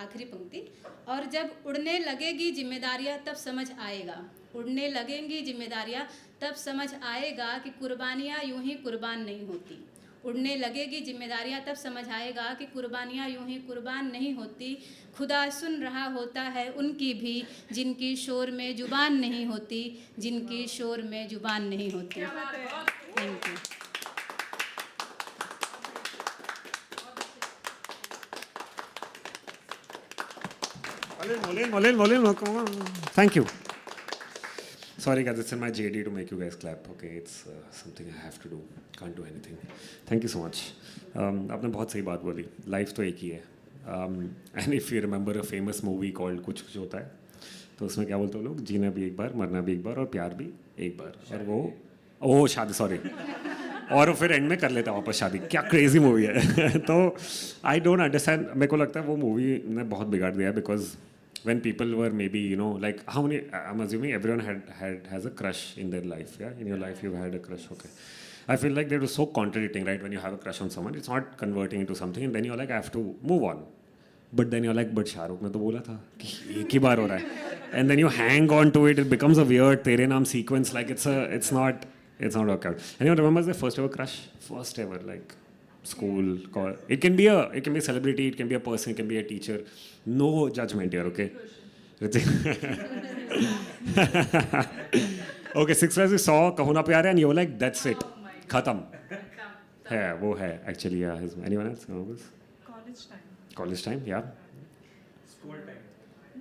आखिरी पंक्ति, और जब उड़ने लगेगी जिम्मेदारियां तब समझ आएगा, उड़ने लगेंगी जिम्मेदारियां तब समझ आएगा कि कुर्बानियां यूं ही कुर्बान नहीं होती, उड़ने लगेगी जिम्मेदारियां तब समझ आएगा कि कुर्बानियां यूं ही कुर्बान नहीं होती, खुदा सुन रहा होता है उनकी भी जिनकी शोर में जुबान नहीं होती, जिनकी शोर में जुबान नहीं होती। Thank you. Molin, come on. Thank you. Sorry guys, it's in my JD to make you guys clap. Okay, it's something I have to do. Can't do anything. Thank you so much. आपने बहुत सही बात बोली. Life तो एक ही है. And if you remember a famous movie called कुछ कुछ होता है, तो उसमें क्या बोलते हैं लोग? जीना भी एक बार, मरना भी एक बार और प्यार भी एक बार. और वो शादी, सॉरी. और फिर एंड में कर लेता है वापस शादी. क्या क्रेजी मूवी है. तो आई डोंट अंडरस्टैंड. मेरे को लगता है वो मूवी ने बहुत बिगाड़ दिया because when people were maybe, you know, like how many, I'm assuming everyone has a crush in their life, yeah? In your life you've had a crush, okay. I feel like that was so contradicting, right? When you have a crush on someone, it's not converting into something and then you're like, I have to move on. But then you're like, but Shahrukh ने तो बोला था कि एक ही बार हो रहा है. And then you hang on to it, it becomes a weird तेरे नाम sequence, like it's not work out. Anyone remembers their first ever crush? First ever, like school, it can be a celebrity, it can be a person, it can be a teacher. No judgment here, okay? Okay, 6 years you saw Kaho Na Pyar Hai and you were like, that's it, khatam. है वो है actually, yeah. Anyone else? College time. College time, yeah. School time.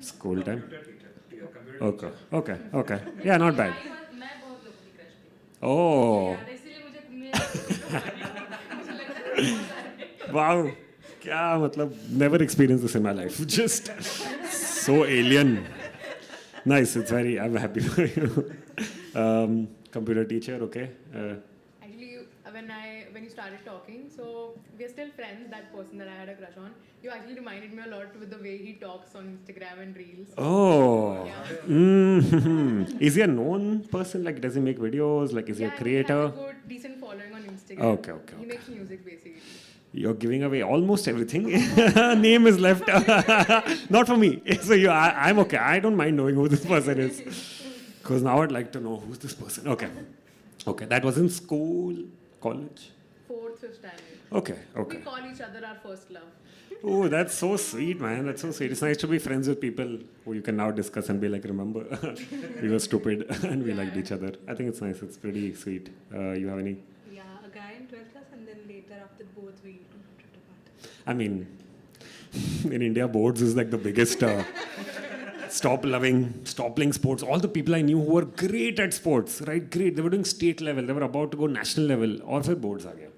School time. Computer teacher. Yeah, computer Okay. Yeah, not bad. मैं बहुत लोगों की crush थी। Oh. याद है, इसीलिए मुझे लगता है Wow. क्या मतलब never experienced this in my life. Just so alien. Nice. It's very. I'm happy for you. Computer teacher. Okay. Actually, when you started talking, so we're still friends. That person that I had a crush on, you actually reminded me a lot with the way he talks on Instagram and Reels. Oh. Yeah. Mm-hmm. Is he a known person? Like, does he make videos? Like, is he a creator? He has a good, decent following on Instagram. Okay. He makes music basically. You're giving away almost everything. Name is left. Not for me. So I'm okay. I don't mind knowing who this person is. Because now I'd like to know who's this person. Okay. That was in school, college? 4th, 5th standard. Okay. We call each other our first love. Oh, that's so sweet, man. That's so sweet. It's nice to be friends with people who you can now discuss and be like, remember, we were stupid and we liked each other. I think it's nice. It's pretty sweet. You have any? Yeah, a guy in 12th class, and then later after both we drifted apart. I mean, in India, boards is like the biggest stop playing sports. All the people I knew who were great at sports, right? Great. They were doing state level. They were about to go national level. और फिर boards आ गया.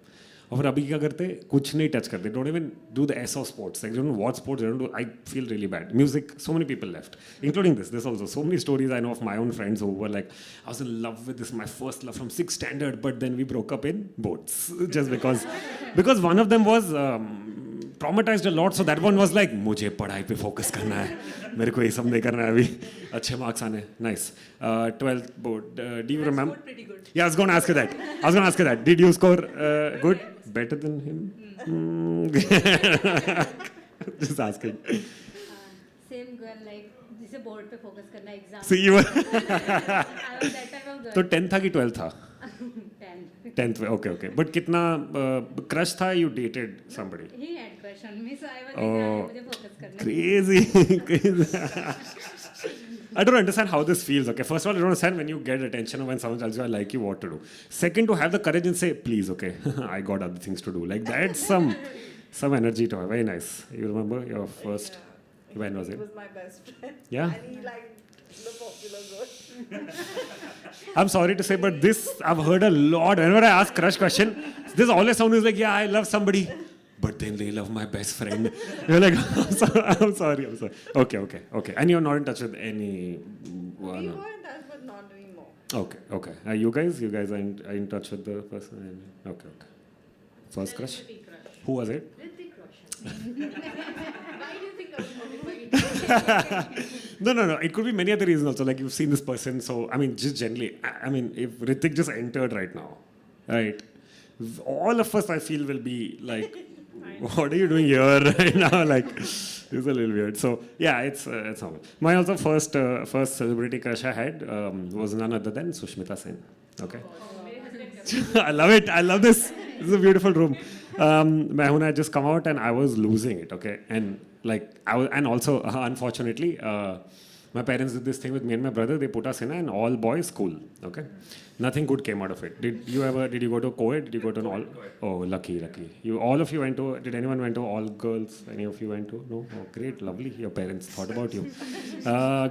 और फिर अभी क्या करते कुछ नहीं टच करते. Don't even do the S of sports. Like, they don't watch sports. They don't do. I feel really bad. Music. So many people left, including this also. So many stories I know of my own friends who were like, I was in love with this, my first love from 6th standard, but then we broke up in boards just because one of them was traumatized a lot. So that one was like, मुझे पढ़ाई पे focus करना है. मेरे को ये सब नहीं करना है अभी. अच्छे marks आने. Nice. 12th board. Do you remember? Scored pretty good. Yeah, I was going to ask you that. Did you score good? Better than him? Just asking. Same girl like जिसे बोर्ड पे focus करना exam. See, you were. I was that type of तो girl. 10th था कि 12th था? 10. 10th में. Okay. But कितना crush था? You dated somebody? He had crush on me, so I was Oh. like, मुझे फोकस करना है. Crazy. I don't understand how this feels. Okay, first of all, I don't understand when you get attention or when someone tells you I like you, what to do. Second, to have the courage and say, please, okay, I got other things to do. Like, that's some energy to have. Very nice. You remember your first? When was He it? was my best friend. Yeah. And he liked the popular girl. I'm sorry to say, but this I've heard a lot. Whenever I ask crush question, there's always someone who's like, yeah, I love somebody, but then they love my best friend. You're like, I'm sorry. Okay. And you're not in touch with any We one. were in touch, but not anymore. Okay. You guys are in touch with the person? Okay. First crush? Who was it? Hrithik Roshan. Why do you think I was motivated? No. It could be many other reasons also. Like, you've seen this person. So, I mean, just generally. I mean, if Hrithik just entered right now, right? All of us, I feel, will be like, what are you doing here right now? Like, it's a little weird. So yeah, it's normal. My also first celebrity crush I had was none other than Sushmita Sen. Okay. I love it. I love this. This is a beautiful room. Mehuna had just come out and I was losing it. Okay, and like and also unfortunately. My parents did this thing with me and my brother. They put us in an all-boys school. Okay, nothing good came out of it. Did you go to co-ed? Did you go to an all? Oh, lucky. All of you went to. Did anyone went to all girls? Any of you went to? No. Oh, great, lovely. Your parents thought about you.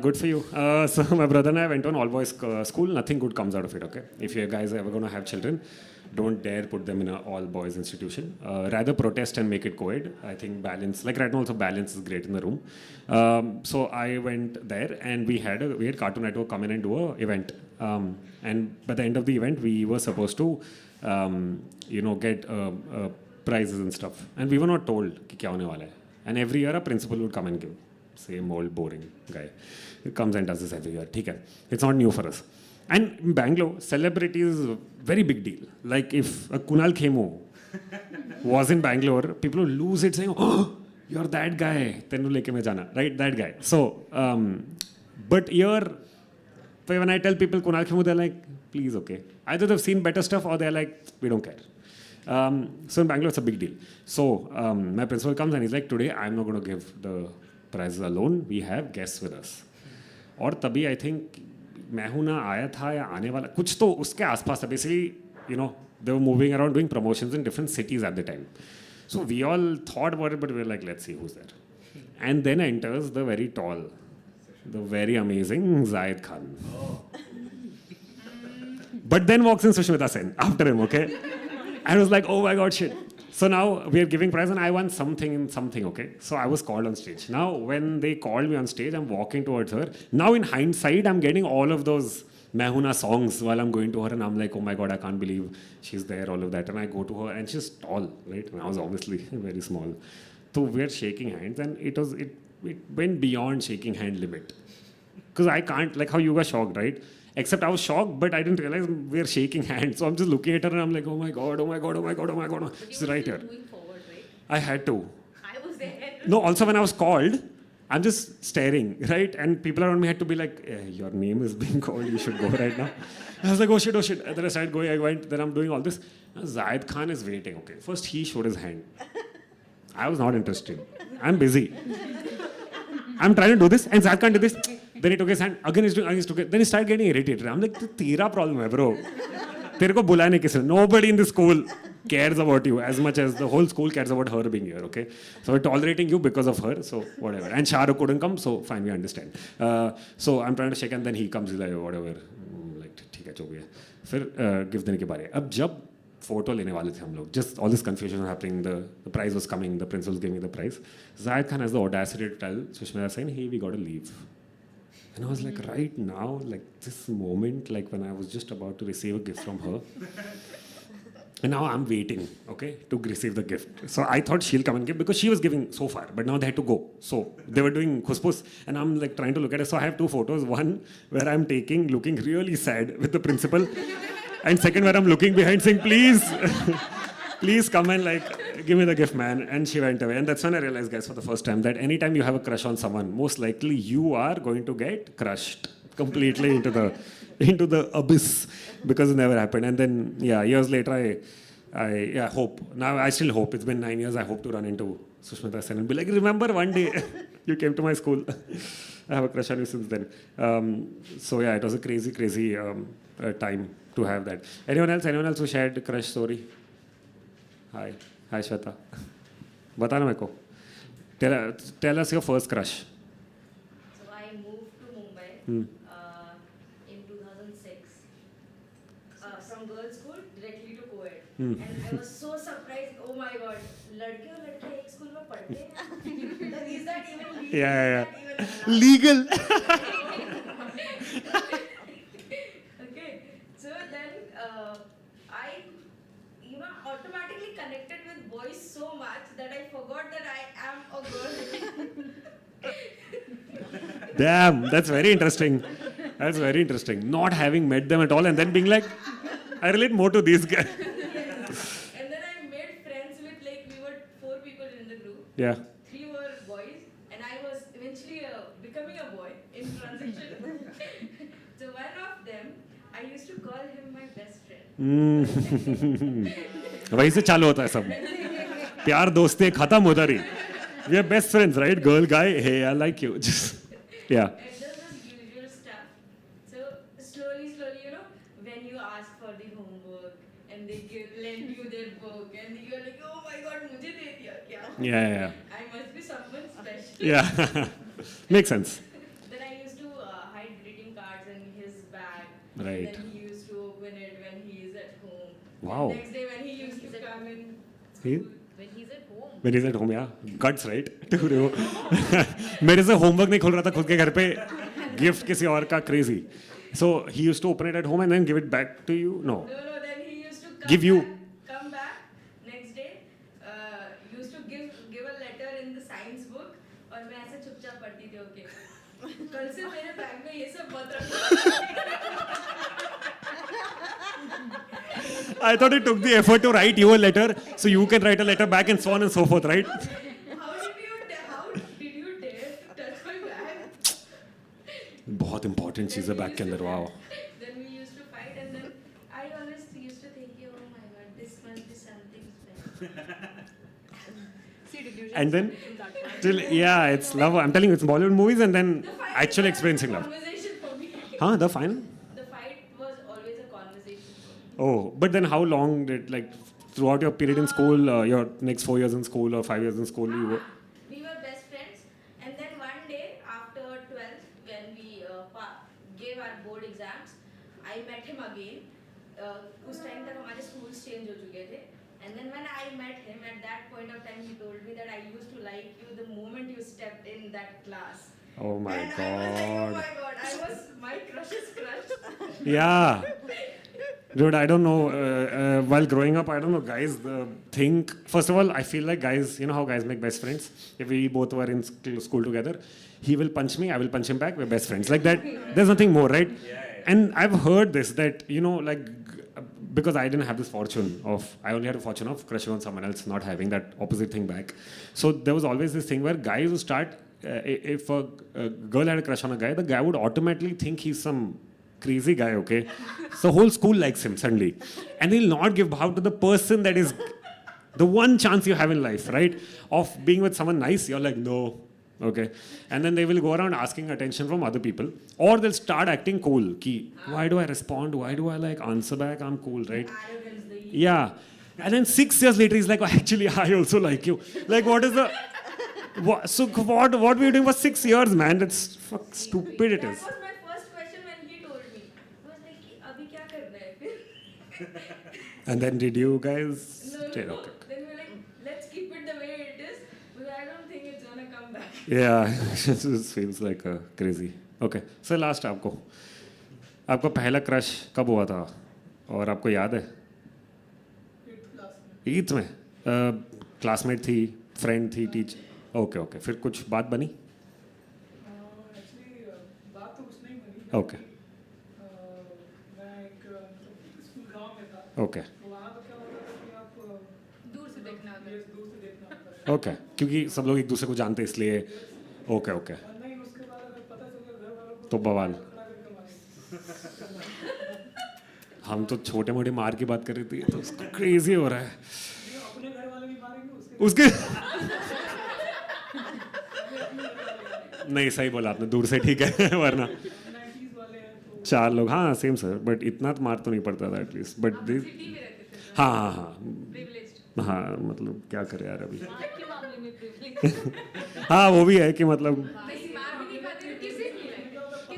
Good for you. So my brother and I went to an all-boys school. Nothing good comes out of it. Okay, if you guys are ever gonna have children, don't dare put them in an all-boys institution. Rather protest and make it co-ed. I think balance, like right now also balance is great in the room. So I went there and we had Cartoon Network come in and do an event. And by the end of the event, we were supposed to, get prizes and stuff. And we were not told ki kya hone wala hai. And every year a principal would come and give. Same old boring guy. He comes and does this every year. ठीक है. It's not new for us. And in Bangalore, celebrity is a very big deal. Like if a Kunal Khemu was in Bangalore, people would lose it saying, oh, you're that guy. Tenu leke mein jana. Right? That guy. So, but here, when I tell people Kunal Khemu, they're like, please, okay. Either they've seen better stuff or they're like, we don't care. So in Bangalore, it's a big deal. So my principal comes and he's like, today, I'm not going to give the prizes alone. We have guests with us. और तभी I think मैं हूं ना आया था या आने वाला कुछ तो उसके आसपास था. Basically, they were moving around doing promotions in different cities at the time. So we all thought about it, but we were like, let's see who's there. And then enters the very tall, the very amazing Zayed Khan. But then walks in Sushmita Sen after him, okay? I was like, oh my God, shit. So now we are giving prize and I won something in something, okay? So I was called on stage. Now when they called me on stage, I'm walking towards her. Now in hindsight, I'm getting all of those Mehuna songs while I'm going to her and I'm like, oh my God, I can't believe she's there, all of that. And I go to her and she's tall, right? And I was obviously very small. So we're shaking hands and it went beyond shaking hand limit. Because I can't, like how you were shocked, right? Except I was shocked, but I didn't realize we're shaking hands. So I'm just looking at her and I'm like, oh my God, oh my God, oh my God, oh my God. She's right here. Moving forward, right? I had to. I was there. No, also when I was called, I'm just staring, right? And people around me had to be like, your name is being called, you should go right now. I was like, oh shit. And then I started going, I went, then I'm doing all this. Now, Zayed Khan is waiting, okay. First he showed his hand. I was not interested. I'm busy. I'm trying to do this and Zayed Khan did this. Then he took his hand, again he's took it. Then he started getting irritated. I'm like, tera problem hai, bro. Tere ko bulaya nahi kisi. Nobody in the school cares about you as much as the whole school cares about her being here, okay? So we're tolerating you because of her, so whatever. And Shah Rukh couldn't come, so fine, we understand. So I'm trying to shake and then he comes, he's like, whatever. Like, ठीक है, जो भी है. फिर gift देने के बारे. अब जब photo लेने वाले थे हम लोग, just all this confusion was happening, the prize was coming, the principal was giving me the prize. Zayed Khan has the audacity to tell Sushmita Sen, hey, we got to leave. And I was like, right now, like this moment, like when I was just about to receive a gift from her. And now I'm waiting, okay, to receive the gift. So I thought she'll come and give because she was giving so far, but now they had to go. So they were doing khuspus and I'm like trying to look at it. So I have two photos. One where I'm looking really sad with the principal. And second where I'm looking behind saying, please, please come and like, give me the gift, man. And she went away. And that's when I realized, guys, for the first time that anytime you have a crush on someone, most likely you are going to get crushed completely into the abyss because it never happened. And then, yeah, years later, I hope. Now I still hope. It's been 9 years. I hope to run into Sushmita Sen and be like, remember one day you came to my school. I have a crush on you since then. So yeah, it was a crazy, crazy time to have that. Anyone else who shared a crush story? Hi Shweta. Bata na meko. Tell us your first crush. So I moved to Mumbai in 2006 from girls' school directly to co-ed. And I was so surprised. Oh my God, लड़के और लड़कियाँ एक school में पढ़ते हैं? Is that even legal? Yeah. Legal. Okay, so then I automatically connected with boys so much that I forgot that I am a girl. Damn, that's very interesting. That's very interesting. Not having met them at all and then being like, I relate more to these guys. And then I made friends with we were 4 Yeah. 3 were boys, and I was eventually becoming a boy in transition. So one of them, I used to call him my best friend. वहीं से चालू होता है सब. प्यार दोस्ती खत्म उधर ही. We are best friends, right? Girl, guy, hey, I like you. Just, yeah. And this was usual stuff. So slowly, you know, when you ask for the homework and they lend you their book and you're like, oh my god, मुझे दे दिया क्या? Yeah. I must be someone special. Yeah. Makes sense. Then I used to hide greeting cards in his bag. Right. Then he used to open it when he is at home. Wow. And next day when he used to come in He? when he's at home. When he's at home, yeah. Guts, right? मेरे से homework नहीं खुल रहा था खुद के घर पे. Gift किसी और का crazy. So he used to open it at home and then give it back to you? No. No, then he used to Give you. come back next day. Used to give a letter in the science book और मैं ऐसे चुपचाप पढ़ती थी okay. कल से मेरे bag में ये सब मत रखना. I thought he took the effort to write you a letter so you can write a letter back and so on and so forth, right? How did you dare to touch my bag? बहुत important चीज़ है bag के अंदर. Wow. Then we used to fight and then I always used to think, oh my god, this must be something special. See, did you And then, just that one? till, yeah, it's love. I'm telling you, it's Bollywood movies and then The fight actually was experiencing a love. conversation for me. Huh? The final? The fight was always a conversation for me. Oh, but then how long did, like, throughout your period in school, your next 4 years in school or 5 years in school, you were... We were best friends, and then one day after 12th, when we gave our board exams, I met him again. उस time तक हमारे schools change हो चुके थे, and then when I met him, at that point of time, he told me that I used to like you the moment you stepped in that class. Oh my and I was like, oh God. my god, I was my crush's crush. Yeah. Dude, I don't know. While growing up, I don't know, guys think... First of all, I feel like guys, you know how guys make best friends? If we both were in school together, he will punch me, I will punch him back, we're best friends. Like that, there's nothing more, right? Yeah. And I've heard this, that, you know, like, because I didn't have this fortune of... I only had a fortune of crushing on someone else, not having that opposite thing back. So there was always this thing where guys would start... if a girl had a crush on a guy, the guy would automatically think he's some crazy guy, okay? So whole school likes him suddenly. And he'll not give bow to the person that is the one chance you have in life, right? Of being with someone nice, you're like, no, okay? And then they will go around asking attention from other people. Or they'll start acting cool. Ki, why do I respond? Why do I like answer back? I'm cool, right? Arrogance, the ego. Yeah. And then 6 years later, he's like, oh, actually, I also like you. Like, what is the... what were you doing for 6 years, man? That's stupid it is. That was my first question when he told me. I was like, कि अभी क्या करना है फिर? And then did you guys... No. Okay. Then we were like, let's keep it the way it is, because I don't think it's gonna come back. Yeah, it just feels like crazy. Okay. So last आपका पहला crush कब हुआ था? और आपको याद है? 8th में? Classmate थी, friend थी, teacher. Okay. फिर कुछ बात बनी? एक्चुअली बात तो कुछ नहीं बनी. Okay. मैं एक स्कूल गांव में था. Okay. तो वहाँ तो क्या होता था कि आप दूर से देखना होता है। दूर से देखना होता है. Okay. क्योंकि सब लोग एक दूसरे को जानते हैं इसलिए. Okay. और नहीं उसके बाद अगर पता चल गया घर वालों को तो बवाल. खड़ा करके मारेंगे. हम तो छोटे मोटे मार की बात कर रहे थे, तो उसको क्रेजी हो रहा है. अपने घर वाले भी मारेंगे उसके नहीं, सही बोला आपने, दूर से ठीक है. वरना 90s वाले हैं तो 4 लोग, हाँ सेम सर, बट इतना तो मार तो नहीं पड़ता था एटलीस्ट. बट दिस सिटी में रहते थे हाँ प्रिविलेज्ड हाँ, मतलब क्या करे यार अभी. मार के मामले में प्रिविलेज्ड हाँ वो भी है कि मतलब नहीं मार भी नहीं खाते थे किसी की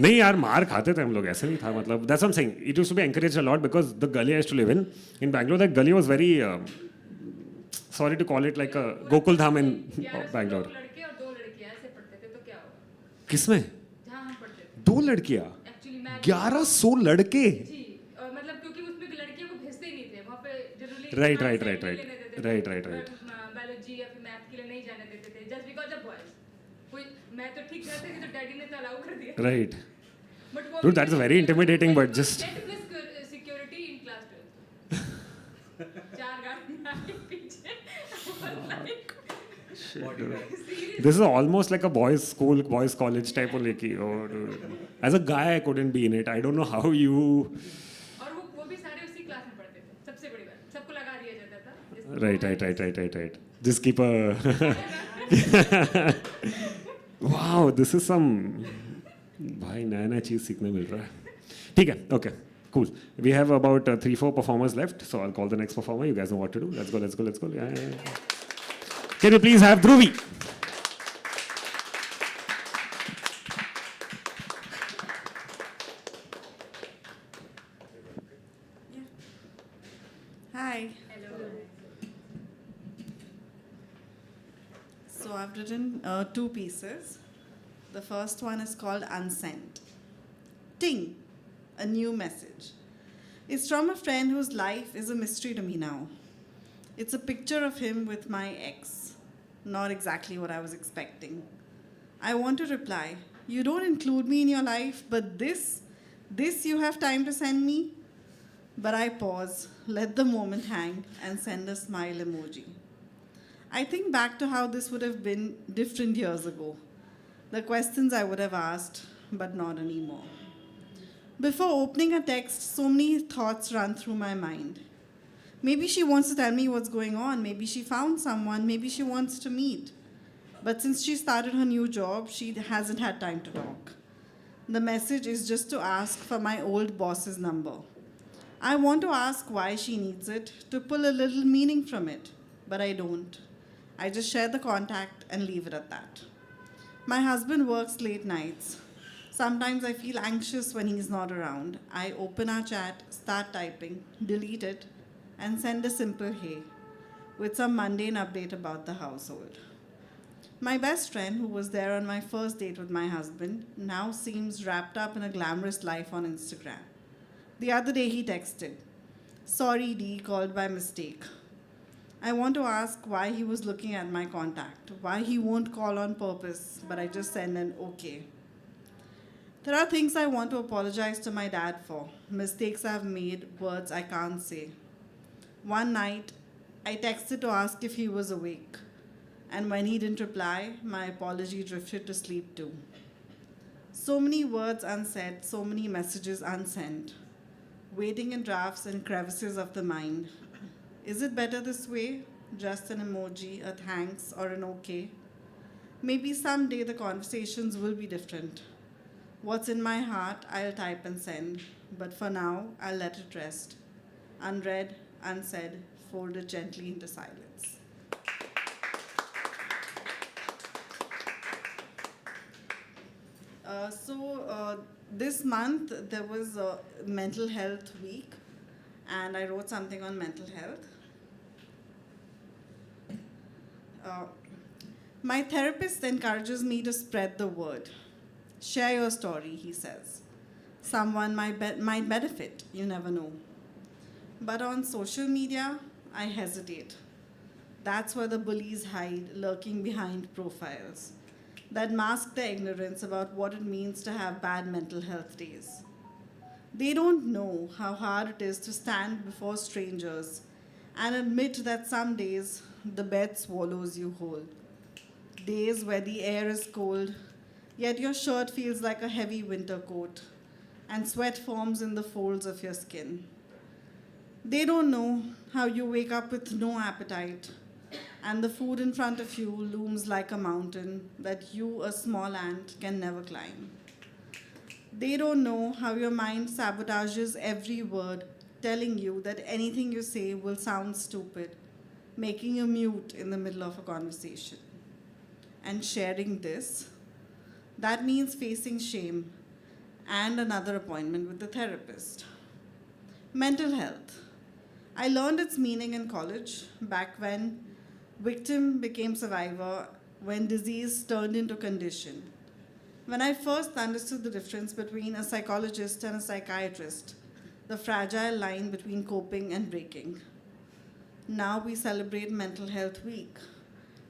नहीं यार, मार खाते थे हम लोग, ऐसे नहीं था. मतलब that's what I am saying, it used to be encouraged a lot because the गली I used to live in Bangalore, that गली was very sorry to call it like a Gokul Dham in Bangalore. लड़के और 2 लड़कियां ऐसे पढ़ते थे तो क्या होगा? किसमें? जहाँ हम पढ़ते थे 2 लड़कियां? एक्चुअली मैं 1100 लड़के? जी, और मतलब क्योंकि उसमें लड़कियों को भेजते ही नहीं थे वहाँ पे जनरली Right. बायोलॉजी या फिर मैथ के लिए नहीं जाने देते थे जस्ट बिकॉज ऑफ बॉयज. कोई मैं तो ठीक रहते थे तो डैडी ने तो अलाउ कर दिया. Right. बट वो Dude, that's very intimidating, but just... security in class 12 4 गाड़ी आगे पीछे. Shit, dude. This is almost like a boys' school, boys' college type of like, oh, dude. As a guy, I couldn't be in it. I don't know how you. और वो भी सारे उसी class में पढ़ते थे सबसे बड़ी बात सबको लगा दिया जाता था Right. Just keep a. Wow, this is some. भाई नया चीज सीखने मिल रहा है. ठीक है, okay, cool. We have about 3-4 performers left, so I'll call the next performer. You guys know what to do. Let's go. Yeah. Can you please have Drooy? Hi. So I've written 2 pieces. The first one is called Unsent. Ting, a new message. It's from a friend whose life is a mystery to me now. It's a picture of him with my ex. Not exactly what I was expecting. I want to reply, you don't include me in your life, but this you have time to send me? But I pause, let the moment hang, and send a smile emoji. I think back to how this would have been different years ago. The questions I would have asked, but not anymore. Before opening a text, so many thoughts run through my mind. Maybe she wants to tell me what's going on. Maybe she found someone. Maybe she wants to meet. But since she started her new job, she hasn't had time to talk. The message is just to ask for my old boss's number. I want to ask why she needs it, to pull a little meaning from it, but I don't. I just share the contact and leave it at that. My husband works late nights. Sometimes I feel anxious when he's not around. I open our chat, start typing, delete it, and send a simple hey, with some mundane update about the household. My best friend, who was there on my first date with my husband, now seems wrapped up in a glamorous life on Instagram. The other day he texted, sorry D, called by mistake. I want to ask why he was looking at my contact, why he won't call on purpose, but I just send an okay. There are things I want to apologize to my dad for, mistakes I've made, words I can't say. One night, I texted to ask if he was awake, and when he didn't reply, my apology drifted to sleep too. So many words unsaid, so many messages unsent, waiting in drafts and crevices of the mind. Is it better this way? Just an emoji, a thanks, or an okay? Maybe someday the conversations will be different. What's in my heart, I'll type and send, but for now, I'll let it rest. Unread, unsaid, folded gently into silence. This month there was a mental health week, and I wrote something on mental health. My therapist encourages me to spread the word. Share your story, he says. Someone might benefit, you never know. But on social media, I hesitate. That's where the bullies hide, lurking behind profiles that mask their ignorance about what it means to have bad mental health days. They don't know how hard it is to stand before strangers and admit that some days the bed swallows you whole. Days where the air is cold, yet your shirt feels like a heavy winter coat, and sweat forms in the folds of your skin. They don't know how you wake up with no appetite, and the food in front of you looms like a mountain that you, a small ant, can never climb. They don't know how your mind sabotages every word, telling you that anything you say will sound stupid, making you mute in the middle of a conversation. And sharing this, that means facing shame and another appointment with the therapist. Mental health. I learned its meaning in college, back when victim became survivor, when disease turned into condition. When I first understood the difference between a psychologist and a psychiatrist, the fragile line between coping and breaking. Now we celebrate Mental Health Week,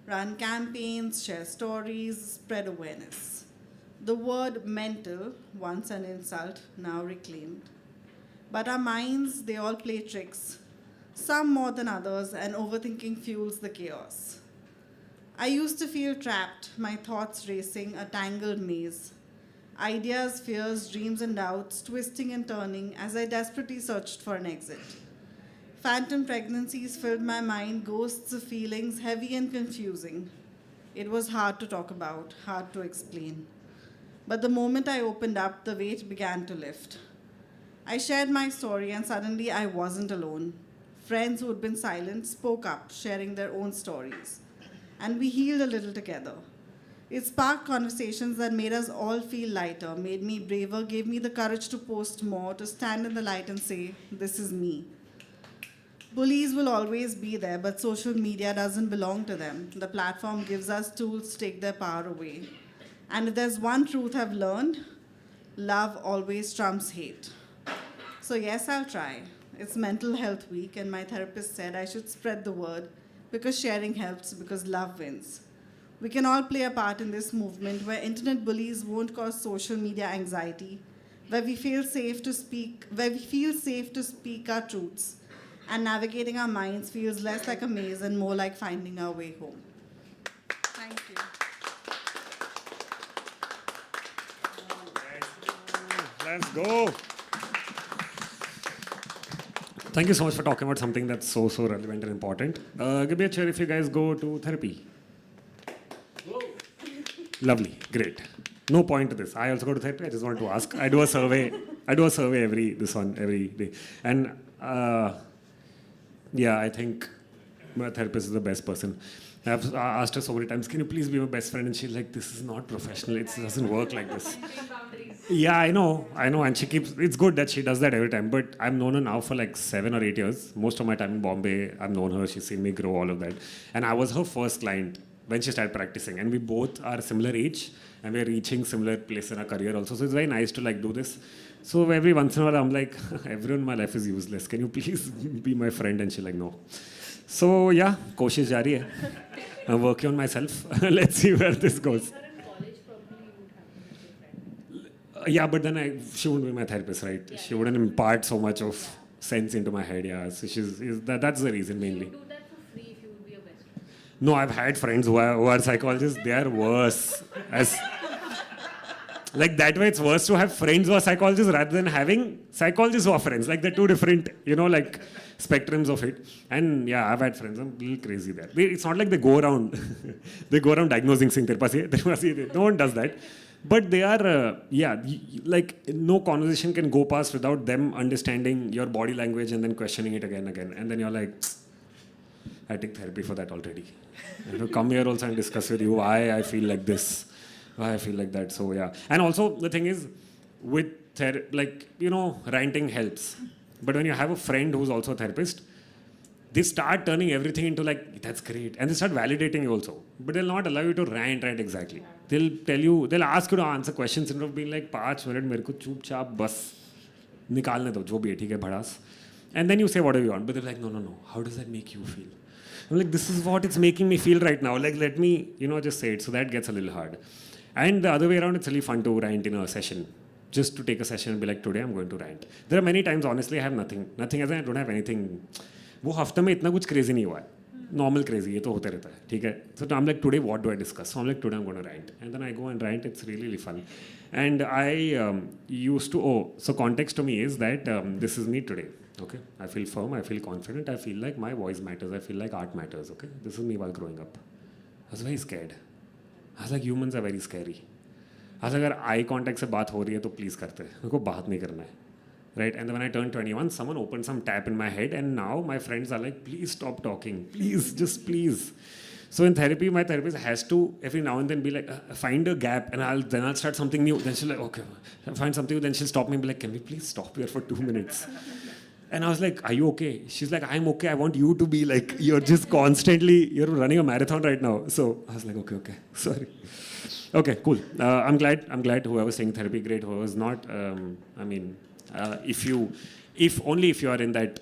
run campaigns, share stories, spread awareness. The word mental, once an insult, now reclaimed. But our minds, they all play tricks, some more than others, and overthinking fuels the chaos. I used to feel trapped, my thoughts racing, a tangled maze. Ideas, fears, dreams, and doubts twisting and turning as I desperately searched for an exit. Phantom pregnancies filled my mind, ghosts of feelings, heavy and confusing. It was hard to talk about, hard to explain. But the moment I opened up, the weight began to lift. I shared my story, and suddenly I wasn't alone. Friends who had been silent spoke up, sharing their own stories. And we healed a little together. It sparked conversations that made us all feel lighter, made me braver, gave me the courage to post more, to stand in the light and say, this is me. Bullies will always be there, but social media doesn't belong to them. The platform gives us tools to take their power away. And if there's one truth I've learned, love always trumps hate. So yes, I'll try. It's Mental Health Week, and my therapist said I should spread the word because sharing helps, because love wins. We can all play a part in this movement where internet bullies won't cause social media anxiety, where we feel safe to speak our truths, and navigating our minds feels less like a maze and more like finding our way home. Thank you. Let's go. Thank you so much for talking about something that's so relevant and important. Give me a cheer if you guys go to therapy. Whoa. Lovely, great. No point to this. I also go to therapy. I just wanted to ask. I do a survey every day, and yeah, I think my therapist is the best person. I've asked her so many times, can you please be my best friend? And she's like, this is not professional. It doesn't work like this. Yeah, I know. And it's good that she does that every time. But I've known her now for like 7 or 8 years. Most of my time in Bombay, I've known her. She's seen me grow, all of that. And I was her first client when she started practicing. And we both are similar age. And we're reaching similar place in our career also. So it's very nice to like do this. So every once in a while, I'm like, everyone in my life is useless. Can you please be my friend? And she's like, no. So yeah, koshish jari hai. I'm working on myself. Let's see where this goes. Yeah, but then she wouldn't be my therapist, right? Yeah. She wouldn't impart so much of sense into my head. Yeah, so that's the reason mainly. You do that for free if you would be a best friend. No, I've had friends who are psychologists. They are worse. Like that way, it's worse to have friends who are psychologists rather than having psychologists who are friends. Like they're two different, like spectrums of it. And yeah, I've had friends. I'm a little crazy there. It's not like they go around diagnosing saying no one does that. But they are, like no conversation can go past without them understanding your body language and then questioning it again. And then you're like, I take therapy for that already. Come here also and discuss with you why I feel like this, why I feel like that. So yeah. And also the thing is, with ranting helps. But when you have a friend who's also a therapist, they start turning everything into like, that's great. And they start validating you also. But they'll not allow you to rant exactly. They'll ask you to answer questions instead of being like, 5 minutes, मेरे को चुपचाप बस निकालने दो, जो भी है, ठीक है, भड़ास. And then you say whatever you want. But they're like, no. How does that make you feel? I'm like, this is what it's making me feel right now. Like, let me, just say it. So that gets a little hard. And the other way around, it's really fun to rant in a session. Just to take a session and be like, today I'm going to rant. There are many times, honestly, I have nothing as I don't have anything. वो हफ्ते में इतना कुछ crazy नहीं हुआ है. Normal crazy, ये तो होते रहता है, ठीक है. So I'm like, today what do I discuss? So I'm like, today I'm going to rant. And then I go and rant. It's really fun. And I used to, so context to me is that this is me today. Okay, I feel firm, I feel confident, I feel like my voice matters, I feel like art matters. Okay, this is me while growing up. I was very scared. I was like, humans are very scary. I was like, अगर eye contact से बात हो रही है तो please करते हैं, मेरे को बात नहीं करना है. Right? And then when I turned 21, someone opened some tap in my head, and now my friends are like, please stop talking. Please, just please. So in therapy, my therapist has to every now and then be like, find a gap, and I'll start something new. Then she'll like, okay, I'll find something new. Then she'll stop me and be like, can we please stop here for 2 minutes? And I was like, are you okay? She's like, I'm okay. I want you to be like, you're just constantly, you're running a marathon right now. So I was like, okay, sorry. Okay, cool. I'm glad whoever's taking therapy, great. Whoever's not, if you if you are in that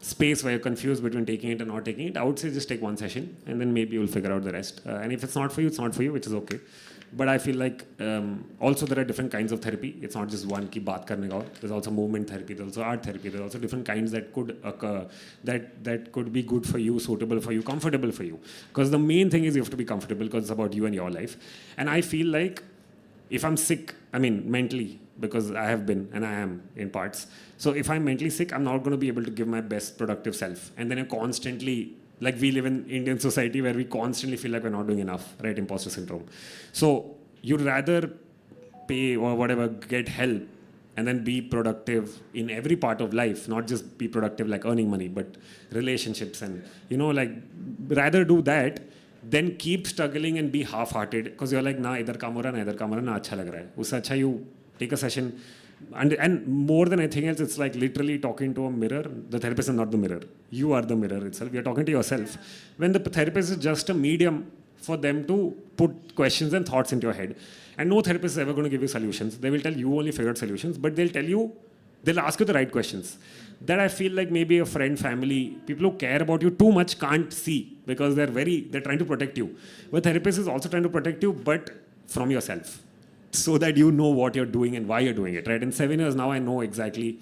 space where you're confused between taking it and not taking it, I would say just take one session and then maybe you'll figure out the rest. And if it's not for you, it's not for you, which is okay. But I feel like also there are different kinds of therapy. It's not just one ki baat karne ka. There's also movement therapy, there's also art therapy, there's also different kinds that could occur, that could be good for you, suitable for you, comfortable for you. Because the main thing is you have to be comfortable because it's about you and your life. And I feel like if I'm sick, I mean mentally, because I have been and I am in parts. So if I'm mentally sick, I'm not going to be able to give my best productive self. And then you're constantly, like we live in Indian society where we constantly feel like we're not doing enough, right? Imposter syndrome. So you'd rather pay or whatever, get help and then be productive in every part of life, not just be productive like earning money, but relationships and, like rather do that than keep struggling and be half-hearted because you're like, na, idhar kaam ho raha, na, idhar kaam ho raha, na, acha lag raha hai. Usse acha you take a session. And more than anything else, it's like literally talking to a mirror. The therapist is not the mirror. You are the mirror itself. You're talking to yourself. When the therapist is just a medium for them to put questions and thoughts into your head. And no therapist is ever going to give you solutions. They will tell you only figured solutions, but they'll ask you the right questions. That I feel like maybe a friend, family, people who care about you too much can't see because they're trying to protect you. But therapist is also trying to protect you, but from yourself. So that you know what you're doing and why you're doing it, right? In 7 years now, I know exactly,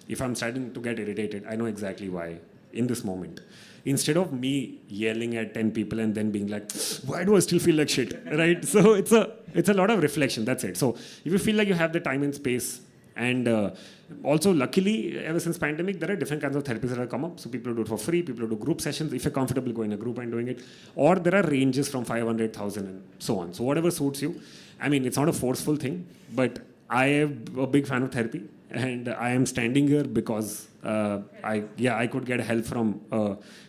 if I'm starting to get irritated, I know exactly why in this moment. Instead of me yelling at 10 people and then being like, why do I still feel like shit, right? So it's a lot of reflection, that's it. So if you feel like you have the time and space, and also luckily, ever since pandemic, there are different kinds of therapies that have come up. So people do it for free, people do group sessions, if you're comfortable going in a group and doing it. Or there are ranges from 500,000 and so on. So whatever suits you. I mean, it's not a forceful thing, but I am a big fan of therapy, and I am standing here because I could get help from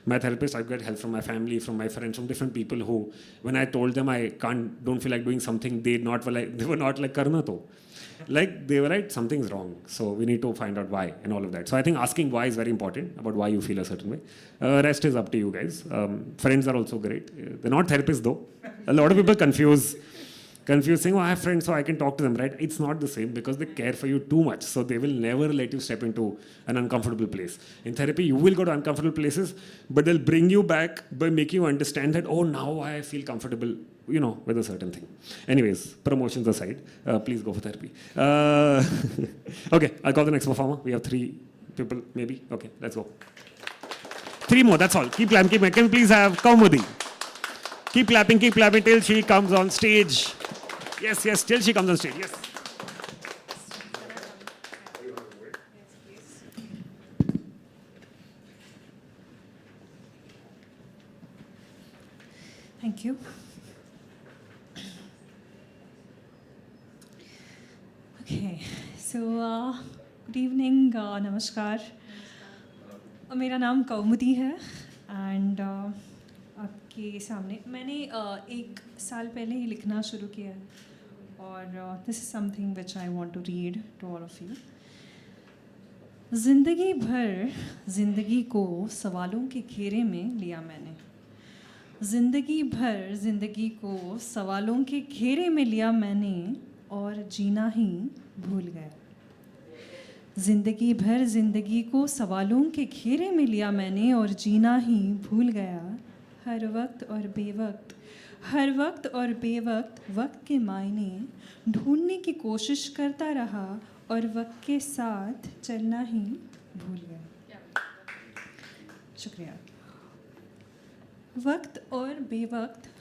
my therapist. I could get help from my family, from my friends, from different people who, when I told them I don't feel like doing something, they were not like karna to. Like they were like, something's wrong. So we need to find out why and all of that. So I think asking why is very important about why you feel a certain way. Rest is up to you guys. Friends are also great. They're not therapists though. A lot of people confuse saying, I have friends so I can talk to them, right? It's not the same because they care for you too much. So they will never let you step into an uncomfortable place. In therapy, you will go to uncomfortable places, but they'll bring you back by making you understand that, now I feel comfortable, with a certain thing. Anyways, promotions aside, please go for therapy. Okay, I'll call the next performer. We have 3 people, maybe. Okay, let's go. 3 more, that's all. Keep clapping, Can we please have Kudi? Keep clapping till she comes on stage. Yes, till she comes on stage, yes. Thank you. Okay, so good evening, namaskar. मेरा नाम कौमुदी है and आपके सामने मैंने 1 साल पहले ही लिखना शुरू किया है और this is something which I want to read to all of you. ज़िंदगी भर ज़िंदगी को सवालों के घेरे में लिया मैंने. ज़िंदगी भर ज़िंदगी को सवालों के घेरे में लिया मैंने और जीना ही भूल गया. ज़िंदगी भर ज़िंदगी को सवालों के घेरे में लिया मैंने और जीना ही भूल गया. हर वक्त और बेवक्त वक्त के मायने ढूंढने की कोशिश करता रहा और वक्त के साथ चलना ही भूल गया. शुक्रिया.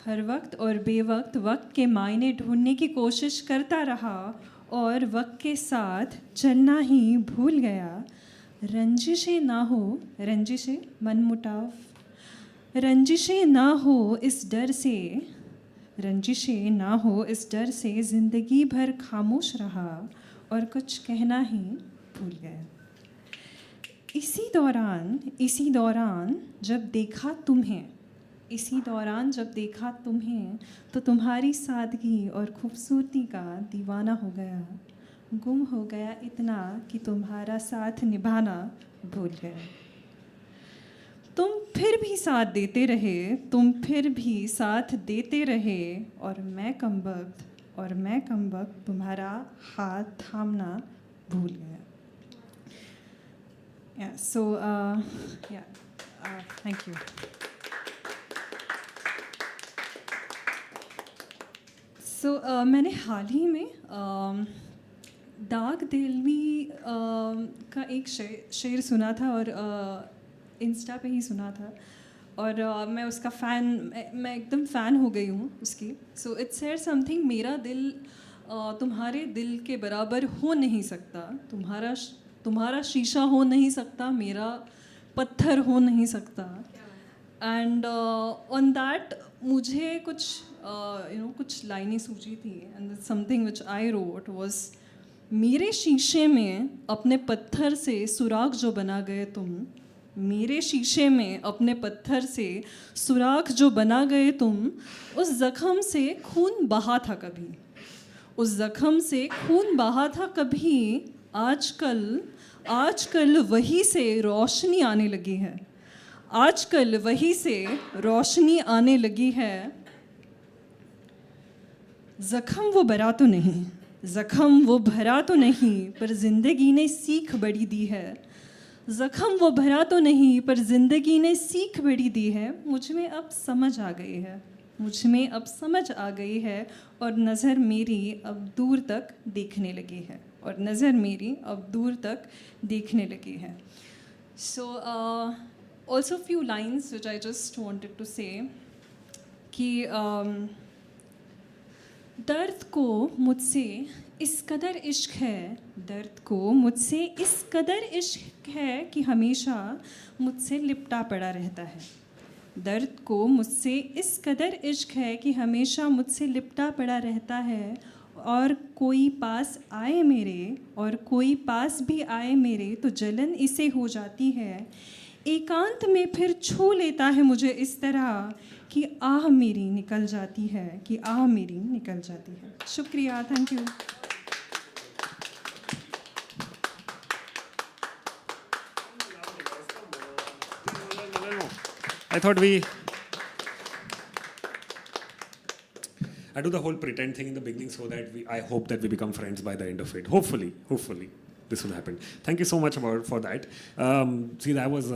हर वक्त और बेवक्त वक्त के मायने ढूंढने की कोशिश करता रहा और वक्त के साथ चलना ही भूल गया. रंजिशें ना हो इस डर से ज़िंदगी भर खामोश रहा और कुछ कहना ही भूल गया. इसी दौरान जब देखा तुम्हें तो तुम्हारी सादगी और खूबसूरती का दीवाना हो गया. गुम हो गया इतना कि तुम्हारा साथ निभाना भूल गया. तुम फिर भी साथ देते रहे और मैं कमबख्त तुम्हारा हाथ थामना भूल गया. Yeah, so, thank you. So, मैंने हाल ही में दाग देलवी का एक शेर सुना था और इंस्टा पे ही सुना था और मैं उसका मैं एकदम फ़ैन हो गई हूँ उसकी. सो इट सेड समथिंग, मेरा दिल तुम्हारे दिल के बराबर हो नहीं सकता, तुम्हारा शीशा हो नहीं सकता, मेरा पत्थर हो नहीं सकता. एंड ऑन दैट मुझे कुछ कुछ लाइनें सूझी थी. And something which I wrote was, मेरे शीशे में अपने पत्थर से सुराख जो बना गए तुम, मेरे शीशे में अपने पत्थर से सुराख जो बना गए तुम, उस ज़ख्म से खून बहा था कभी, उस ज़ख्म से खून बहा था कभी. आजकल वही से रोशनी आने लगी है, आजकल वही से रोशनी आने लगी है. ज़ख्म वो भरा तो नहीं, ज़ख्म वो भरा तो नहीं, पर ज़िंदगी ने सीख बड़ी दी है. ज़ख्म वो भरा तो नहीं, पर ज़िंदगी ने सीख बड़ी दी है. मुझ में अब समझ आ गई है, मुझ में अब समझ आ गई है, और नज़र मेरी अब दूर तक देखने लगी है, और नज़र मेरी अब दूर तक देखने लगी है. So also few lines which I just wanted to say कि दर्द को मुझसे इस कदर इश्क है, दर्द को मुझसे इस कदर इश्क है कि हमेशा मुझसे लिपटा पड़ा रहता है. दर्द को मुझसे इस कदर इश्क है कि हमेशा मुझसे लिपटा पड़ा रहता है. और कोई पास आए मेरे, और कोई पास भी आए मेरे, तो जलन इसे हो जाती है. एकांत में फिर छू लेता है मुझे इस तरह कि आह मेरी निकल जाती है, कि आह मेरी निकल जाती है. शुक्रिया, thank you. I thought I do the whole pretend thing in the beginning so that I hope that we become friends by the end of it. Hopefully, this will happen. Thank you so much for that. See, that was,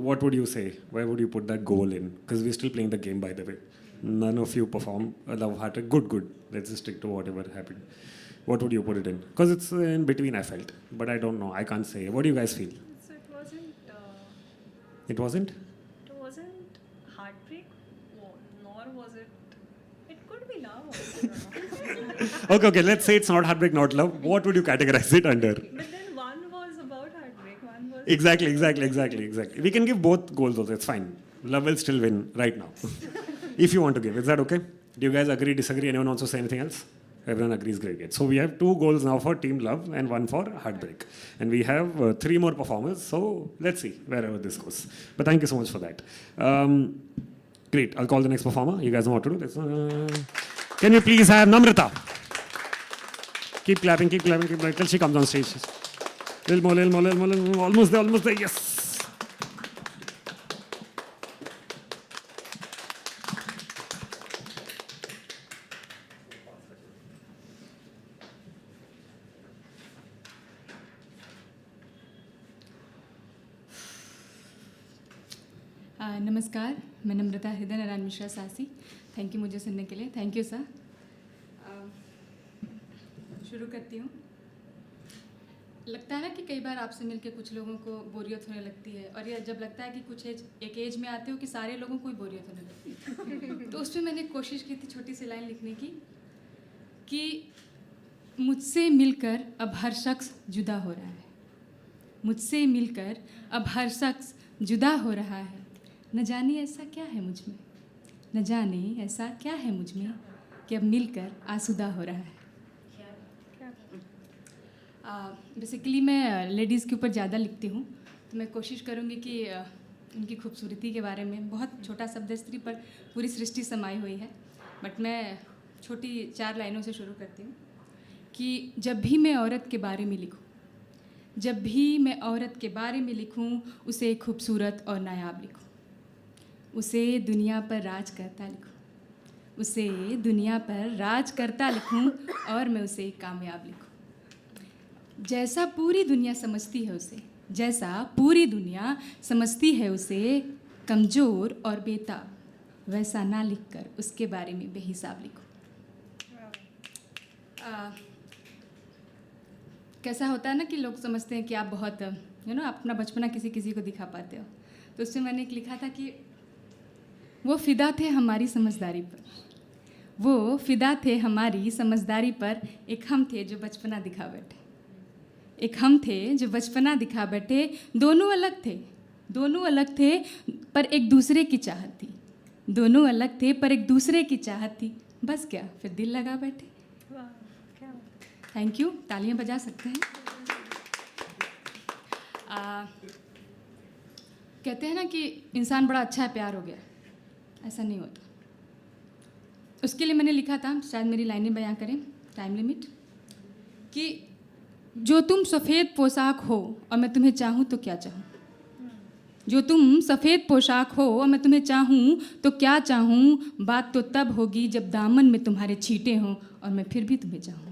what would you say? Where would you put that goal in? Because we're still playing the game, by the way. None of you perform a love hearted. Good. Let's just stick to whatever happened. What would you put it in? Because it's in between, I felt. But I don't know. I can't say. What do you guys feel? So it wasn't... It wasn't? It wasn't heartbreak, nor was it... It could be love also. Okay, let's say it's not heartbreak, not love. What would you categorize it under? But then one was about heartbreak, one was... Exactly. We can give both goals also. It's fine. Love will still win right now. If you want to give. Is that okay? Do you guys agree, disagree? Anyone wants to say anything else? Everyone agrees, great. So we have 2 goals now for Team Love and 1 for Heartbreak. And we have 3 more performers. So let's see wherever this goes. But thank you so much for that. Great. I'll call the next performer. You guys know what to do. Can we please have Namrata? Keep clapping till she comes on stage. Little more. Almost there. Yes. नमस्कार, मैं नम्रता हृदय नारायण मिश्रा सासी. Thank you मुझे सुनने के लिए. Thank you sir. शुरू करती हूँ. लगता है ना कि कई बार आपसे मिलके कुछ लोगों को बोरियत होने लगती है, और यह जब लगता है कि कुछ एक एज में आते हो कि सारे लोगों को ही बोरियत होने लगती है. तो उस पर मैंने कोशिश की थी छोटी सी लाइन लिखने की कि मुझसे मिलकर अब हर शख्स जुदा हो रहा है, मुझसे मिलकर अब हर शख्स जुदा हो रहा है. न जाने ऐसा क्या है मुझ में, न जाने ऐसा क्या है मुझ में कि अब मिलकर आसूदा हो रहा है. बेसिकली मैं लेडीज़ के ऊपर ज़्यादा लिखती हूँ, तो मैं कोशिश करूँगी कि उनकी खूबसूरती के बारे में. बहुत छोटा शब्द है स्त्री पर पूरी सृष्टि समाई हुई है, बट मैं छोटी 4 लाइनों से शुरू करती हूँ कि जब भी मैं औरत के बारे में लिखूँ, जब भी मैं औरत के बारे में लिखूँ, उसे खूबसूरत और नायाब लिखूँ, उसे दुनिया पर राज करता लिखूँ, उसे दुनिया पर राज करता लिखूँ, और मैं उसे कामयाब लिखूँ. जैसा पूरी दुनिया समझती है उसे, जैसा पूरी दुनिया समझती है उसे कमज़ोर और बेताब, वैसा ना लिखकर उसके बारे में बेहिसाब लिखो। कैसा होता है ना कि लोग समझते हैं कि आप बहुत अपना बचपना किसी किसी को दिखा पाते हो, तो उसमें मैंने एक लिखा था कि वो फिदा थे हमारी समझदारी पर, वो फिदा थे हमारी समझदारी पर, एक हम थे जो बचपना दिखा बैठे, एक हम थे जो बचपना दिखा बैठे, दोनों अलग थे पर एक दूसरे की चाहत थी, दोनों अलग थे पर एक दूसरे की चाहत थी, बस क्या फिर दिल लगा बैठे। थैंक यू, तालियां बजा सकते हैं। कहते हैं ना कि इंसान बड़ा अच्छा है, प्यार हो गया, ऐसा नहीं होता। उसके लिए मैंने लिखा था, शायद मेरी लाइनें बयां करें, टाइम लिमिट, कि जो तुम सफ़ेद पोशाक हो और मैं तुम्हें चाहूँ तो क्या चाहूँ, जो तुम सफ़ेद पोशाक हो और मैं तुम्हें चाहूँ तो क्या चाहूँ, बात तो तब होगी जब दामन में तुम्हारे छींटे हों और मैं फिर भी तुम्हें चाहूँ।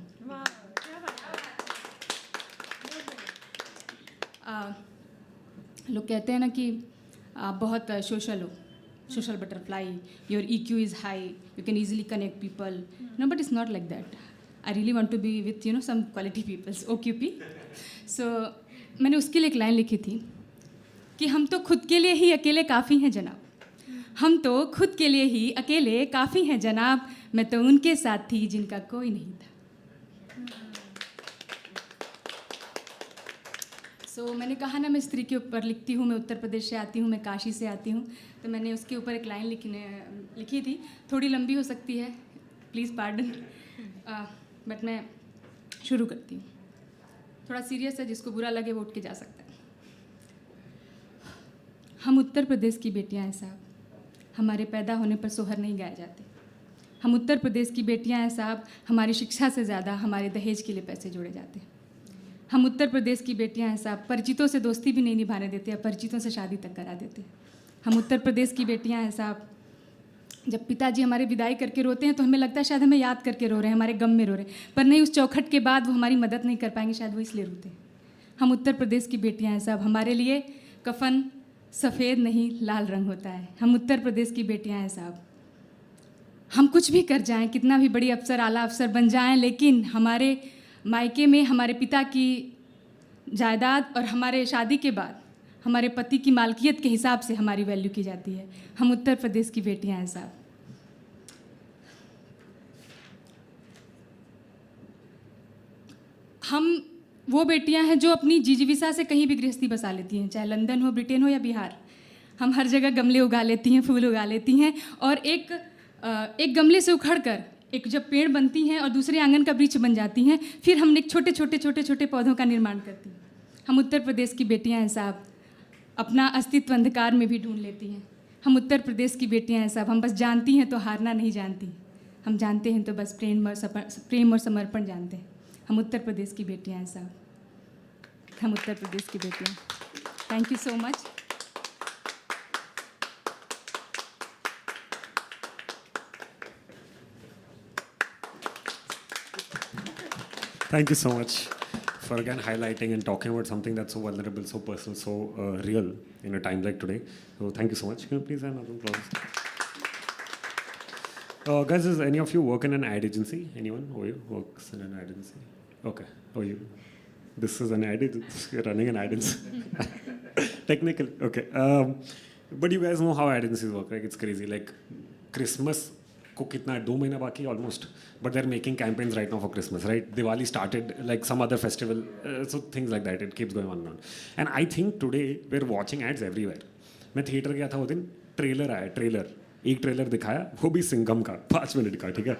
लोग कहते हैं ना कि आप बहुत सोशल हो, social butterfly, your EQ is high, you can easily connect people. No, but it's not like that. I really want to be with some quality people, OQP. So मैंने उसके लिए एक लाइन लिखी थी कि हम तो खुद के लिए ही अकेले काफ़ी हैं जनाब, हम तो खुद के लिए ही अकेले काफ़ी हैं जनाब, मैं तो उनके साथ थी जिनका कोई नहीं था। मैंने कहा ना मैं स्त्री के ऊपर लिखती हूँ, मैं उत्तर प्रदेश से आती हूँ, मैं काशी से आती हूँ, तो मैंने उसके ऊपर एक लाइन लिखी थी, थोड़ी लंबी हो सकती है, प्लीज़ पार्डन, बट मैं शुरू करती हूँ। थोड़ा सीरियस है, जिसको बुरा लगे वो उठ के जा सकता है। हम उत्तर प्रदेश की बेटियाँ हैं साहब, हमारे पैदा होने पर सोहर नहीं गाए जाते। हम उत्तर प्रदेश की बेटियाँ हैं साहब, हमारी शिक्षा से ज़्यादा हमारे दहेज के लिए पैसे जोड़े जाते हैं। हम उत्तर प्रदेश की बेटियां हैं साहब, परिचितों से दोस्ती भी नहीं निभाने देते, परिचितों से शादी तक करा देते। हम उत्तर प्रदेश की बेटियां हैं साहब, जब पिताजी हमारे विदाई करके रोते हैं तो हमें लगता है शायद हमें याद करके रो रहे हैं, हमारे गम में रो रहे हैं, पर नहीं, उस चौखट के बाद वो हमारी मदद नहीं कर पाएंगे, शायद वो इसलिए रोते हैं। हम उत्तर प्रदेश की बेटियां हैं साहब, हमारे लिए कफन सफ़ेद नहीं लाल रंग होता है। हम उत्तर प्रदेश की बेटियां हैं साहब, हम कुछ भी कर जाएं, कितना भी बड़ी अफसर आला अफसर बन जाएं, लेकिन हमारे मायके में हमारे पिता की जायदाद और हमारे शादी के बाद हमारे पति की मालकियत के हिसाब से हमारी वैल्यू की जाती है। हम उत्तर प्रदेश की बेटियां हैं साहब। हम वो बेटियां हैं जो अपनी जीविका से कहीं भी गृहस्थी बसा लेती हैं, चाहे लंदन हो, ब्रिटेन हो या बिहार। हम हर जगह गमले उगा लेती हैं, फूल उगा लेती हैं, और एक गमले से उखड़कर एक जब पेड़ बनती हैं और दूसरे आंगन का वृक्ष बन जाती हैं, फिर हम एक छोटे छोटे छोटे छोटे पौधों का निर्माण करती हैं। हम उत्तर प्रदेश की बेटियां हैं साहब, अपना अस्तित्व अंधकार में भी ढूंढ लेती हैं। हम उत्तर प्रदेश की बेटियां हैं साहब, हम बस जानती हैं तो हारना नहीं जानती, हम जानते हैं तो बस प्रेम और समर्पण जानते हैं। हम उत्तर प्रदेश की बेटियां हैं साहब, हम उत्तर प्रदेश की बेटियां। Thank you so much. Thank you so much for again highlighting and talking about something that's so vulnerable, so personal, so real in a time like today. So thank you so much. Can you please have another applause? Guys, does any of you work in an ad agency? Anyone over you works in an ad agency? Okay. Oh, you. This is an ad agency. You're running an ad agency. Technically, okay. But you guys know how ad agencies work, right? It's crazy. Like Christmas. को कितना 2 महीना बाकी almost, but they are making campaigns right now for Christmas, right? Diwali started like some other festival, so things like that, it keeps going on on. And I think today we are watching ads everywhere. मैं theatre गया था वो दिन, trailer आया, एक trailer दिखाया, वो भी सिंघम का 5 मिनट का, ठीक है?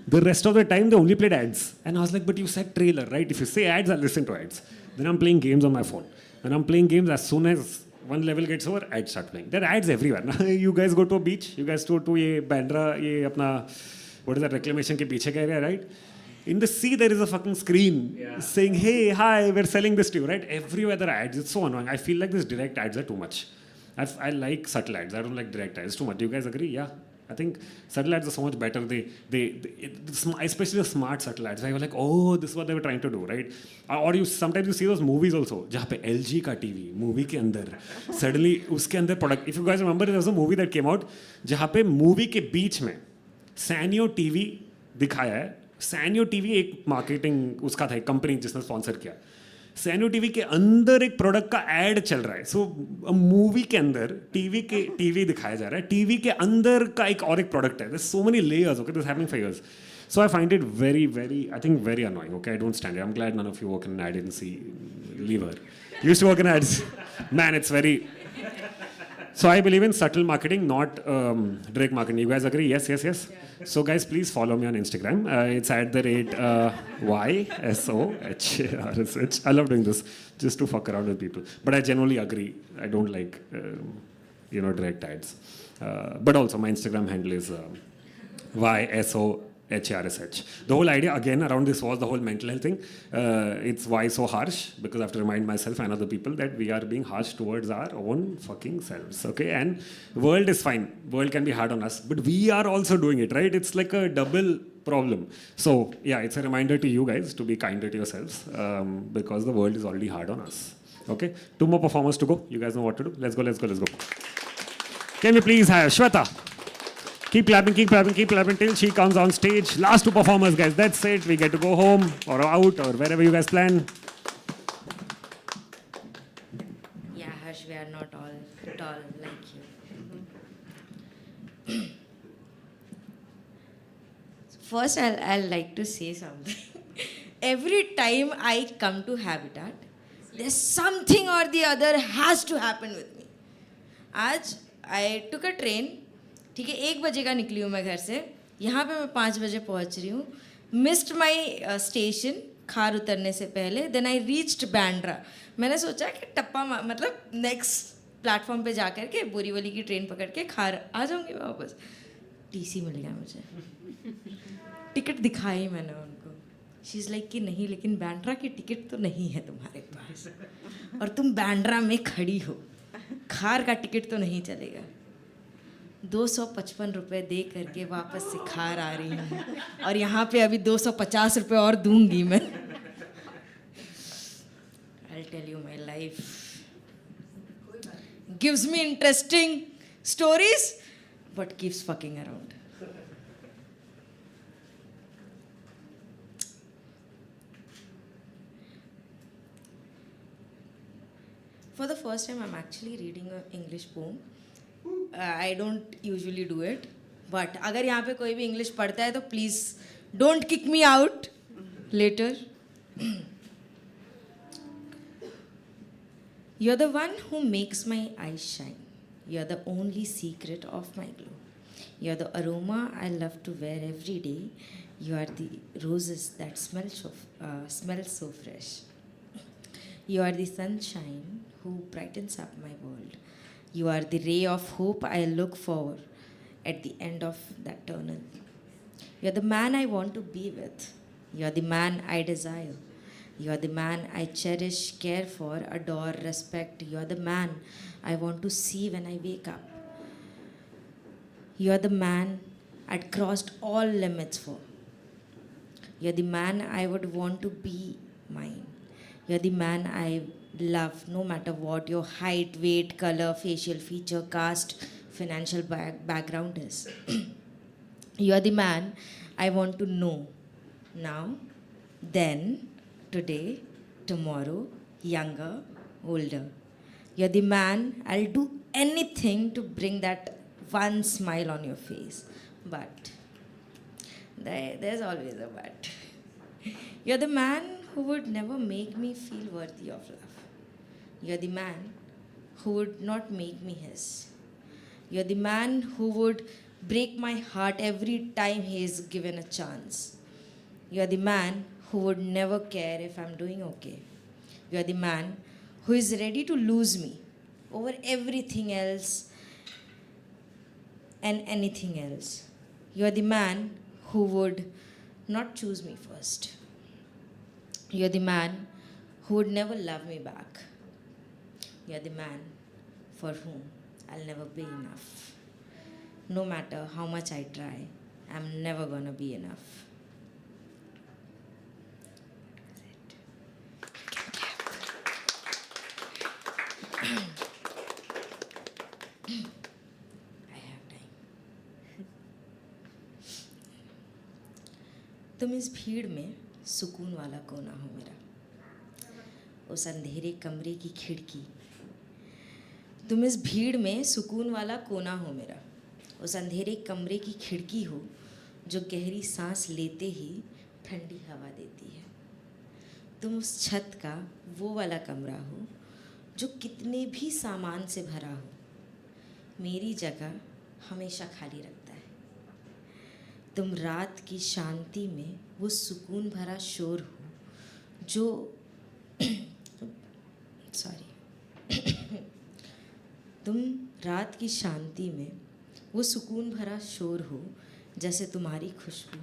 The rest of the time they only played ads and I was like, but you said trailer, right? If you say ads I listen to ads, then I am playing games on my phone, when I am playing games as soon as one level gets over, ads start playing. There are ads everywhere. You guys go to a beach, you guys go to ये Bandra, ये अपना what is that reclamation के पीछे का area, right? In the sea there is a fucking screen saying, hey, hi, we're selling this to you, right? Everywhere there are ads. It's so annoying. I feel like these direct ads are too much. I like subtle ads. I don't like direct ads. It's too much. Do you guys agree? Yeah? I think subtle ads are so much better. Especially the smart subtle ads. I was like, oh, this is what they were trying to do, right? Or sometimes you see those movies also, जहाँ पे LG का TV movie के अंदर suddenly उसके अंदर product. If you guys remember, there was a movie that came out जहाँ पे movie के बीच में Sanyo TV दिखाया है. Sanyo TV एक marketing उसका था, एक company जिसने sponsor किया. सैनो टीवी के अंदर एक प्रोडक्ट का एड चल रहा है. सो मूवी के अंदर टीवी दिखाया जा रहा है, टीवी के अंदर का एक और एक प्रोडक्ट है. So many layers. Okay, this happening for years. So I find it very, very, I think very annoying. Okay, I don't stand it. I'm glad none of you work in an ad agency. Leave her. You used to work in ads. Man, it's very... So I believe in subtle marketing, not direct marketing. You guys agree? Yes, yes, yes. Yeah. So guys, please follow me on Instagram. It's @YSOHRSH. I love doing this just to fuck around with people. But I genuinely agree. I don't like, direct ads. But also my Instagram handle is YSOHRSH. The whole idea again around this was the whole mental health thing. It's why so harsh, because I have to remind myself and other people that we are being harsh towards our own fucking selves. Okay, and world is fine. World can be hard on us, but we are also doing it, right? It's like a double problem. So yeah, it's a reminder to you guys to be kinder to yourselves, because the world is already hard on us. Okay, 2 more performers to go. You guys know what to do. Let's go. Can we please have Shweta? Keep clapping till she comes on stage. Last 2 performers, guys. That's it. We get to go home or out or wherever you guys plan. Yeah, Harsh, we are not all tall like you. First, I'll like to say something. Every time I come to Habitat, there's something or the other has to happen with me. आज I took a train. ठीक है, 1 बजे का निकली हूँ मैं घर से. यहाँ पे मैं 5 बजे पहुँच रही हूँ. मिस्ड माई स्टेशन खार उतरने से पहले. Then I reached Bandra. मैंने सोचा कि टप्पा मतलब नेक्स्ट प्लेटफॉर्म पे जा कर के बोरीवली की ट्रेन पकड़ के खार आ जाऊँगी वापस. टीसी मिल गया मुझे. टिकट दिखाई मैंने उनको. शी इज़ लाइक कि नहीं, लेकिन बैंड्रा की टिकट तो नहीं है तुम्हारे पास और तुम बैंड्रा में खड़ी हो. खार का टिकट तो नहीं चलेगा. 255 रुपये दे करके वापस से खार आ रही हूँ और यहाँ पे अभी 250 रुपये और दूंगी मैं. I'll tell you, my life gives me interesting stories but keeps fucking around. For the first time, I'm actually reading an English poem. I don't usually do it, but अगर यहाँ पे कोई भी इंग्लिश पढ़ता है तो please don't kick me out later. You're the one who makes my eyes shine. You're the only secret of my glow. You're the aroma I love to wear every day. You are the roses that smell so fresh. You are the sunshine who brightens up my world. You are the ray of hope I look for at the end of that tunnel. You're the man I want to be with. You're the man I desire. You're the man I cherish, care for, adore, respect. You're the man I want to see when I wake up. You're the man I'd crossed all limits for. You're the man I would want to be mine. You're the man I love, no matter what your height, weight, color, facial feature, caste, financial background is. You're the man I want to know now, then, today, tomorrow, younger, older. You're the man I'll do anything to bring that one smile on your face. But there's always a but. You're the man who would never make me feel worthy of love. You're the man who would not make me his. You're the man who would break my heart every time he is given a chance. You're the man who would never care if I'm doing okay. You're the man who is ready to lose me over everything else and anything else. You're the man who would not choose me first. You're the man who would never love me back. You're the man for whom I'll never be enough. no matter how much I try, I'm never gonna be enough. I have time. तुम इस भीड़ में सुकून वाला कोना हो मेरा, उस अंधेरे कमरे की खिड़की। तुम इस भीड़ में सुकून वाला कोना हो मेरा, उस अंधेरे कमरे की खिड़की हो जो गहरी सांस लेते ही ठंडी हवा देती है। तुम उस छत का वो वाला कमरा हो जो कितने भी सामान से भरा हो, मेरी जगह हमेशा खाली रखता है। तुम रात की शांति में वो सुकून भरा शोर हो जो तुम रात की शांति में वो सुकून भरा शोर हो जैसे तुम्हारी खुशबू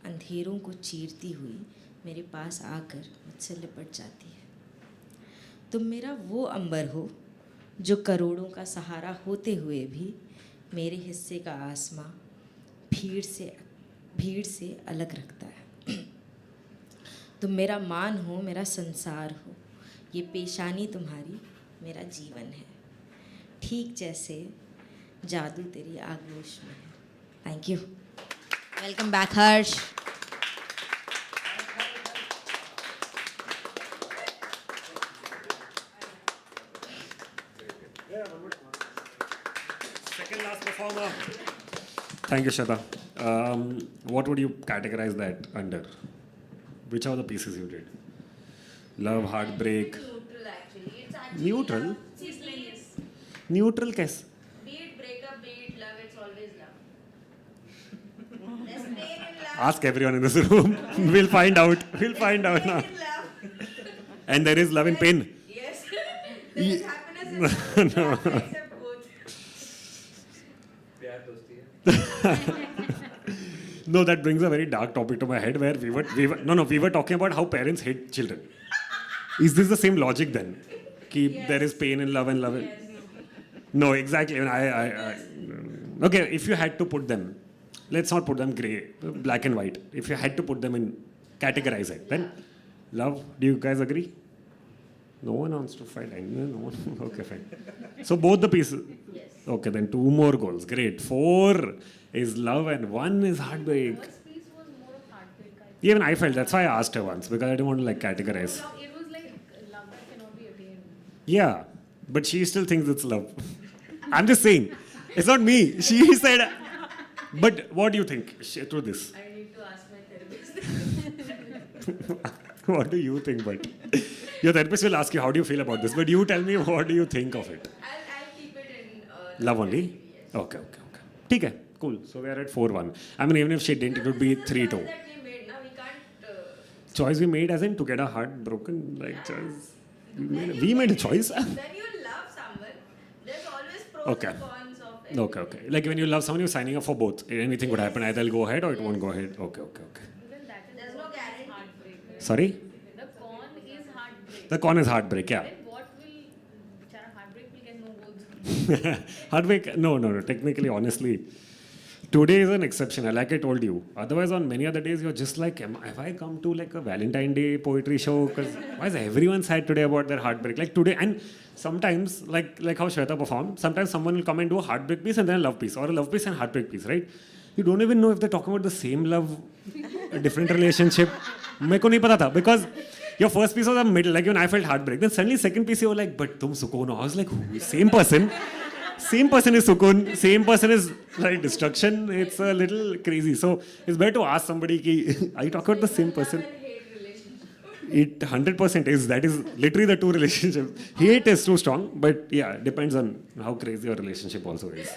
अंधेरों को चीरती हुई मेरे पास आकर मुझसे लिपट जाती है। तुम मेरा वो अंबर हो जो करोड़ों का सहारा होते हुए भी मेरे हिस्से का आसमां भीड़ से अलग रखता है। तुम मेरा मान हो, मेरा संसार हो, ये पेशानी तुम्हारी मेरा जीवन है, ठीक जैसे जादू तेरी आगोश में है। Thank you. Welcome back Harsh. Second last performer. Thank you, Shada. What would you categorize that under? Which are the pieces you did? Love, heartbreak. Neutral actually. It's actually Neutral? love. Miscellaneous. Neutral कैसे? Be it breakup, be it love, it's always love. There's pain in love. Ask everyone in this room. We'll find out. We'll find out now. Pain in love. And there is love and pain. Yes. There is happiness and No. except both. प्यार दोस्ती है. No, that brings a very dark topic to my head where we were talking about how parents hate children. Is this the same logic then? Ki there is pain in love and love. No, exactly. Okay, if you had to put them, let's not put them gray, black and white. If you had to put them in, categorize it, then love, do you guys agree? No one wants to fight. No one. Okay, fine. So both the pieces. Yes. Okay, then 2 more goals. Great. 4 is love and 1 is heartbreak. First piece was more of heartbreak. Even I felt, that's why I asked her once, because I didn't want to like categorize. It was like love that cannot be attained. Yeah, but she still thinks it's love. I'm just saying, it's not me. She said, but what do you think through this? I need to ask my therapist. What do you think, but your therapist will ask you, how do you feel about this? But you tell me, what do you think of it? I'll keep it in Love only? Yes. Okay. ठीक है, cool. So we are at 4-1. I mean, even if she didn't, it would be 3-2. That we made, na, we can't. Choice we made as in to get our heart broken, like choice. We made a choice. When you love someone, there's always pros Okay. and cons of it. Okay. Like when you love someone, you're signing up for both. Anything could happen. Either it'll go ahead or it won't go ahead. Okay. Even that is There's no guarantee. heartbreak. Right? Sorry? The con is heartbreak. The con is heartbreak, yeah. Then what will, bichara heartbreak will get no goals. Heartbreak, no. Technically, honestly, today is an exception. Like I told you. Otherwise, on many other days, you're just like, have I come to like a Valentine Day poetry show? Because why is everyone sad today about their heartbreak? Like today, and sometimes, like how Shweta performed, sometimes someone will come and do a heartbreak piece and then a love piece, or a love piece and heartbreak piece, right? You don't even know if they're talking about the same love, a different relationship. मेरे को नहीं पता था because your first piece was a middle, like when I felt heartbreak. Then suddenly second piece you were like, but तुम सुकून हो. I was like, who? Same person. Same person is sukun, same person is like destruction. It's a little crazy. So it's better to ask somebody, ki, are you talking about the same person? It 100% is. That is literally the two relationships. Hate is too strong, but yeah, depends on how crazy your relationship also is.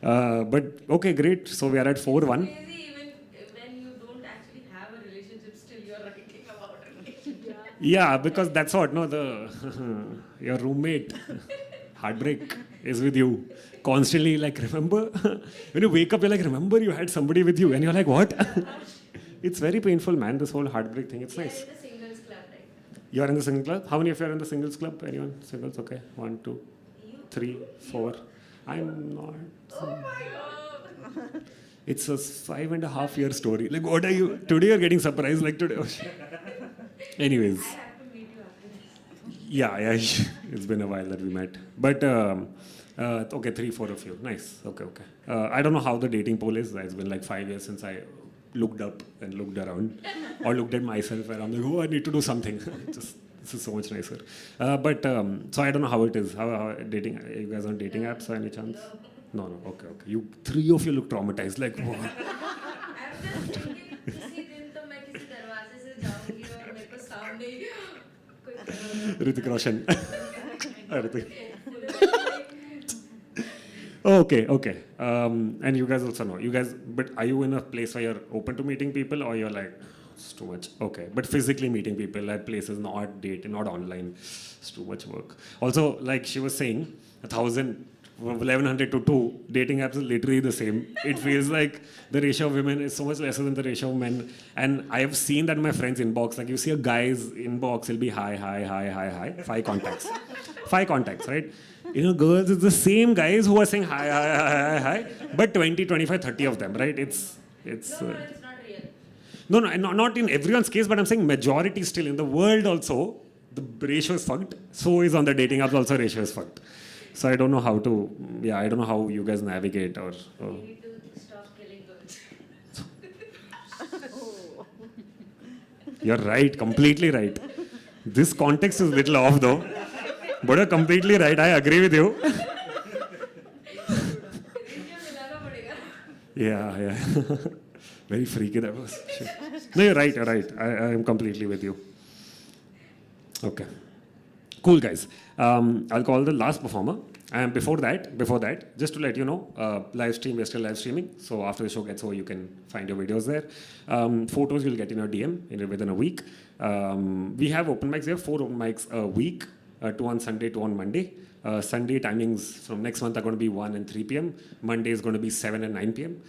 But okay, great. So we are at 4-1. Crazy even when you don't actually have a relationship, still you're writing about it. Yeah, because that's what, no, your roommate, heartbreak is with you. Constantly, like, remember? When you wake up, you're like, remember you had somebody with you. And you're like, what? It's very painful, man, this whole heartbreak thing. It's nice. You're in the singles club, right? You're in the singles club? How many of you are in the singles club? Anyone? Singles? Okay. 1, 2, 3, 4. I'm not. It's a 5.5-year story. Like, what are you? Today you're getting surprised, like today. Anyways. I have to meet you after this. Yeah. It's been a while that we met. But, okay, 3-4 of you. Nice. Okay. I don't know how the dating poll is. It's been like 5 years since I looked up and looked around. Or looked at myself and I'm like, oh, I need to do something. This is so much nicer. So I don't know how it is. How dating? Are you guys on dating apps by any chance? No. Okay. You 3 of you look traumatized. Like, whoa. I was just thinking, किसी दिन तो मैं किसी दरवाजे से जाऊंगी और मेरे को सामने ही कोई Hrithik Roshan. Okay. And you guys also know. But are you in a place where you're open to meeting people, or you're like, it's too much? Okay, but physically meeting people at places, not online, it's too much work. Also, like she was saying, 1,100 to 2, dating apps is literally the same. It feels like the ratio of women is so much lesser than the ratio of men. And I have seen that in my friends' inbox. Like, you see a guy's inbox, it'll be hi. 5 contacts. 5 contacts, right? Girls, it's the same guys who are saying hi, but 20, 25, 30 of them, right? It's it's not real. No, not in everyone's case, but I'm saying majority still. In the world also, the ratio is fucked. So is on the dating apps also ratio is fucked. So I don't know how you guys navigate or... We need to stop killing girls. You're right, completely right. This context is a little off though. But you're completely right, I agree with you. Yeah. Very freaky that was. Shit. No, you're right. I am completely with you. Okay. Cool, guys. I'll call the last performer. And before that, just to let you know, live stream, we're still live streaming. So after the show gets over, you can find your videos there. Photos you'll get in your DM within a week. We have open mics. We have 4 open mics a week. 2 on Sunday, 2 on Monday. Sunday timings from next month are going to be 1 and 3 p.m. Monday is going to be 7 and 9 p.m.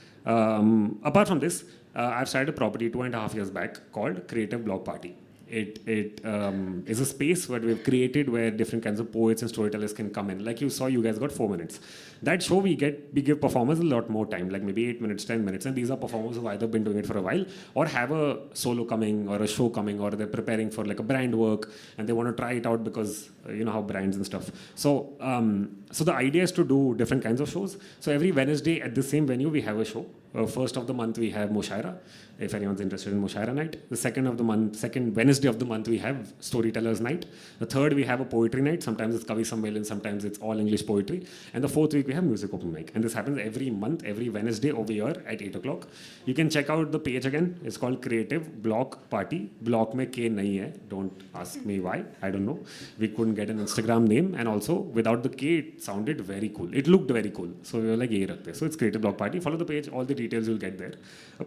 Apart from this, I've started a property 2.5 years back called Creative Block Party. It is a space where we've created where different kinds of poets and storytellers can come in. Like you saw, you guys got 4 minutes. That show we give performers a lot more time, like maybe 8 minutes, 10 minutes. And these are performers who've either been doing it for a while or have a solo coming or a show coming, or they're preparing for like a brand work and they want to try it out because you know how brands and stuff. So the idea is to do different kinds of shows. So every Wednesday at the same venue we have a show. First of the month we have Mushaira, if anyone's interested in Mushaira night. The second Wednesday of the month we have Storytellers night. The third we have a poetry night. Sometimes it's Kavi Sammelan, sometimes it's all English poetry. And the fourth week we have music open mic. And this happens every month, every Wednesday over here at 8 o'clock. You can check out the page again. It's called Creative Block Party. Block mein K nahi hai. Don't ask me why. I don't know. We couldn't get an Instagram name. And also without the K, it sounded very cool. It looked very cool. So we were like, yehi rakhte. So it's Creative Block Party. Follow the page. All the details you'll get there.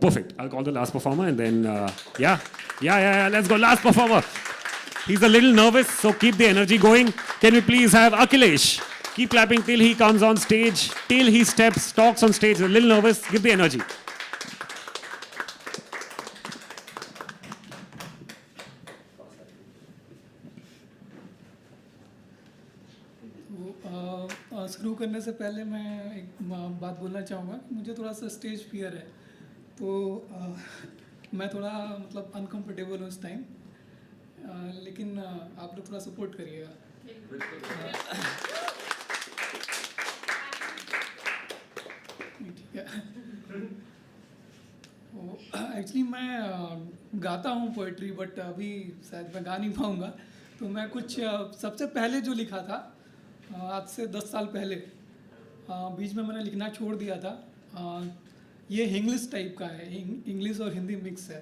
Perfect. I'll call the last performer and then, yeah. Let's go. Last performer. He's a little nervous, so keep the energy going. Can we please have Akhilesh? Keep clapping till he comes on stage, till he talks on stage. A little nervous. Give the energy. शुरू करने से पहले मैं एक बात बोलना चाहूँगा कि मुझे थोड़ा सा स्टेज फियर है, तो मैं थोड़ा मतलब अनकंफर्टेबल हूँ इस टाइम, लेकिन आप लोग थोड़ा सपोर्ट करिएगा। ठीक है। एक्चुअली मैं गाता हूँ पोइट्री, बट अभी शायद मैं गा नहीं पाऊँगा, तो मैं कुछ सबसे पहले जो लिखा था आज से 10 साल पहले, बीच में मैंने लिखना छोड़ दिया था। ये इंग्लिश टाइप का है, इंग्लिश और हिंदी मिक्स है।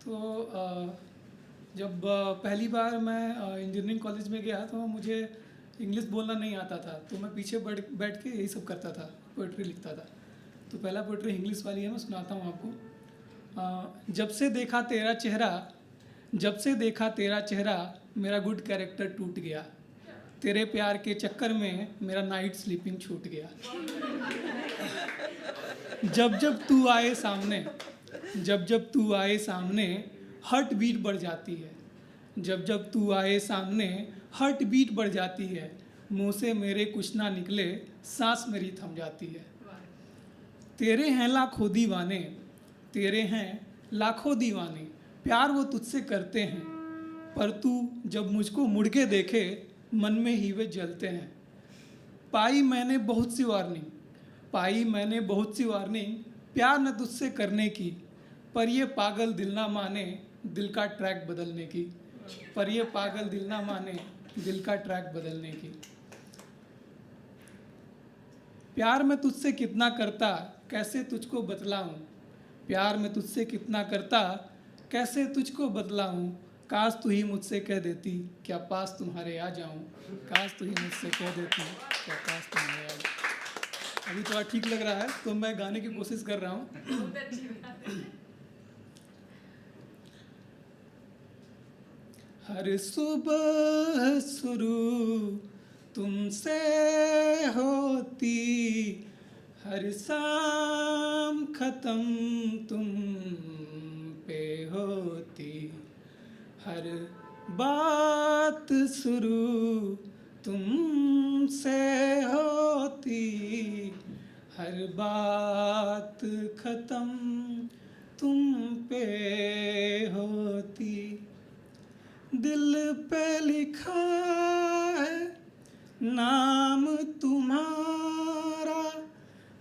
तो जब पहली बार मैं इंजीनियरिंग कॉलेज में गया तो मुझे इंग्लिश बोलना नहीं आता था, तो मैं पीछे बैठ के यही सब करता था, पोइट्री लिखता था। तो पहला पोइट्री इंग्लिश वाली है, मैं सुनाता हूँ आपको। जब से देखा तेरा चेहरा मेरा गुड कैरेक्टर टूट गया, तेरे प्यार के चक्कर में मेरा नाइट स्लीपिंग छूट गया। जब जब तू आए सामने हार्ट बीट बढ़ जाती है, जब जब तू आए सामने हार्ट बीट बढ़ जाती है, मुंह से मेरे कुछ ना निकले, सांस मेरी थम जाती है। तेरे हैं लाखों दीवाने, तेरे हैं लाखों दीवाने, प्यार वो तुझसे करते हैं, पर तू जब मुझको मुड़ के देखे मन में ही वे जलते हैं। पाई मैंने बहुत सी वार्निंग, पाई मैंने बहुत सी वार्निंग प्यार न तुझसे करने की, पर ये पागल दिल ना माने दिल का ट्रैक बदलने की, पर ये पागल दिल ना माने दिल का ट्रैक बदलने की। प्यार मैं तुझसे कितना करता कैसे तुझको बतलाऊं, प्यार मैं तुझसे कितना करता कैसे तुझको बतलाऊं, काश तू ही मुझसे कह देती क्या पास तुम्हारे आ जाऊं, काश तू ही मुझसे कह देती क्या पास तुम्हारे आ जाऊं। अभी थोड़ा ठीक लग रहा है तो मैं गाने की कोशिश कर रहा हूँ। हर सुबह शुरू तुमसे होती, हर शाम खत्म तुम पे होती, हर बात शुरू तुमसे होती, हर बात खत्म तुम पे होती। दिल पे लिखा है नाम तुम्हारा,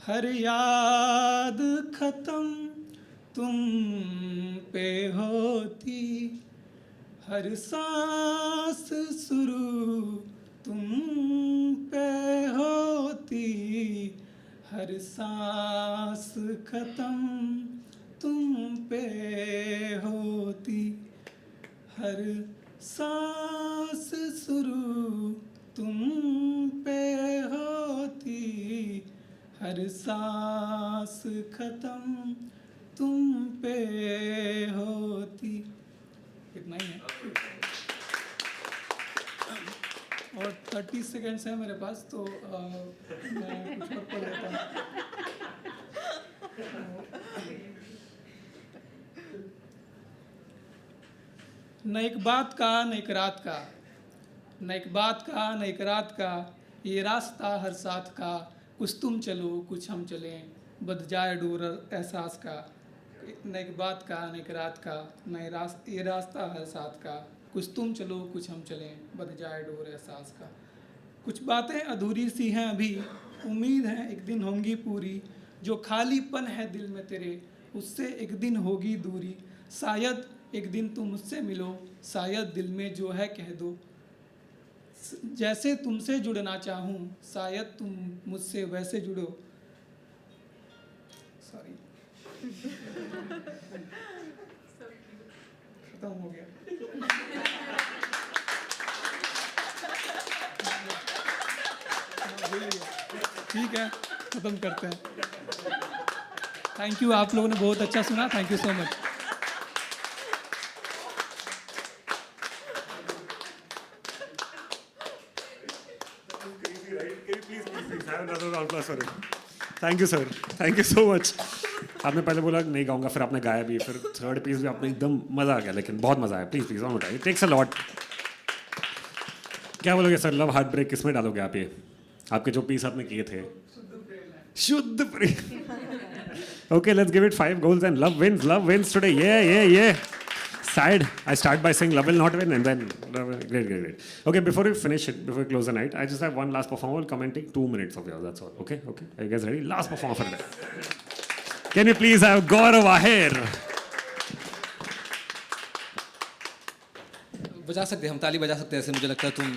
हर याद खत्म तुम पे होती, हर सांस शुरू तुम पे होती, हर सांस खत्म तुम पे होती, हर सांस शुरू तुम पे होती, हर सांस खत्म तुम पे होती। इतना ही है और 30 सेकेंड्स है मेरे पास, तो मैं कुछ और पढ़ लेता हूँ। न एक बात का न एक रात का, न एक बात का न एक रात का, ये रास्ता हर साथ का, कुछ तुम चलो कुछ हम चलें, बद जाए डोर एहसास का। न एक बात का न एक रात का, ये रास्ता हर साथ का, कुछ तुम चलो कुछ हम चलें, बद जाए डोर एहसास का। कुछ बातें अधूरी सी हैं अभी, उम्मीद है एक दिन होंगी पूरी, जो खालीपन है दिल में तेरे उससे एक दिन होगी दूरी, शायद एक दिन तुम मुझसे मिलो, शायद दिल में जो है कह दो, जैसे तुमसे जुड़ना चाहूँ शायद तुम मुझसे वैसे जुड़ो। सॉरी खत्म हो गया। ठीक है, खत्म करते हैं। थैंक यू, आप लोगों ने बहुत अच्छा सुना, thank you so much. Thank you sir, thank you so much. आपने पहले बोला नहीं गाऊंगा, फिर आपने गाया भी, फिर थर्ड पीस भी आपने एकदम मज़ा आ गया, लेकिन बहुत मज़ा आया। Please please on it takes a lot. क्या बोलोगे सर, लव हार्ट ब्रेक किस में डालोगे आप? ये आपके जो पीस आपने किए थे शुद्ध प्रेम। Okay, let's give it 5 goals and love wins today. Yeah. Sad. I start by saying love will not win, and then great. Okay, before we finish it, before we close the night, I just have one last performer. Will come and take 2 minutes of yours. That's all. Okay. Are you guys ready? Last performer for today. Can you please have Gaurav Ahir? बजा सकते हैं हम, ताली बजा सकते हैं ऐसे। मुझे लगता है तुम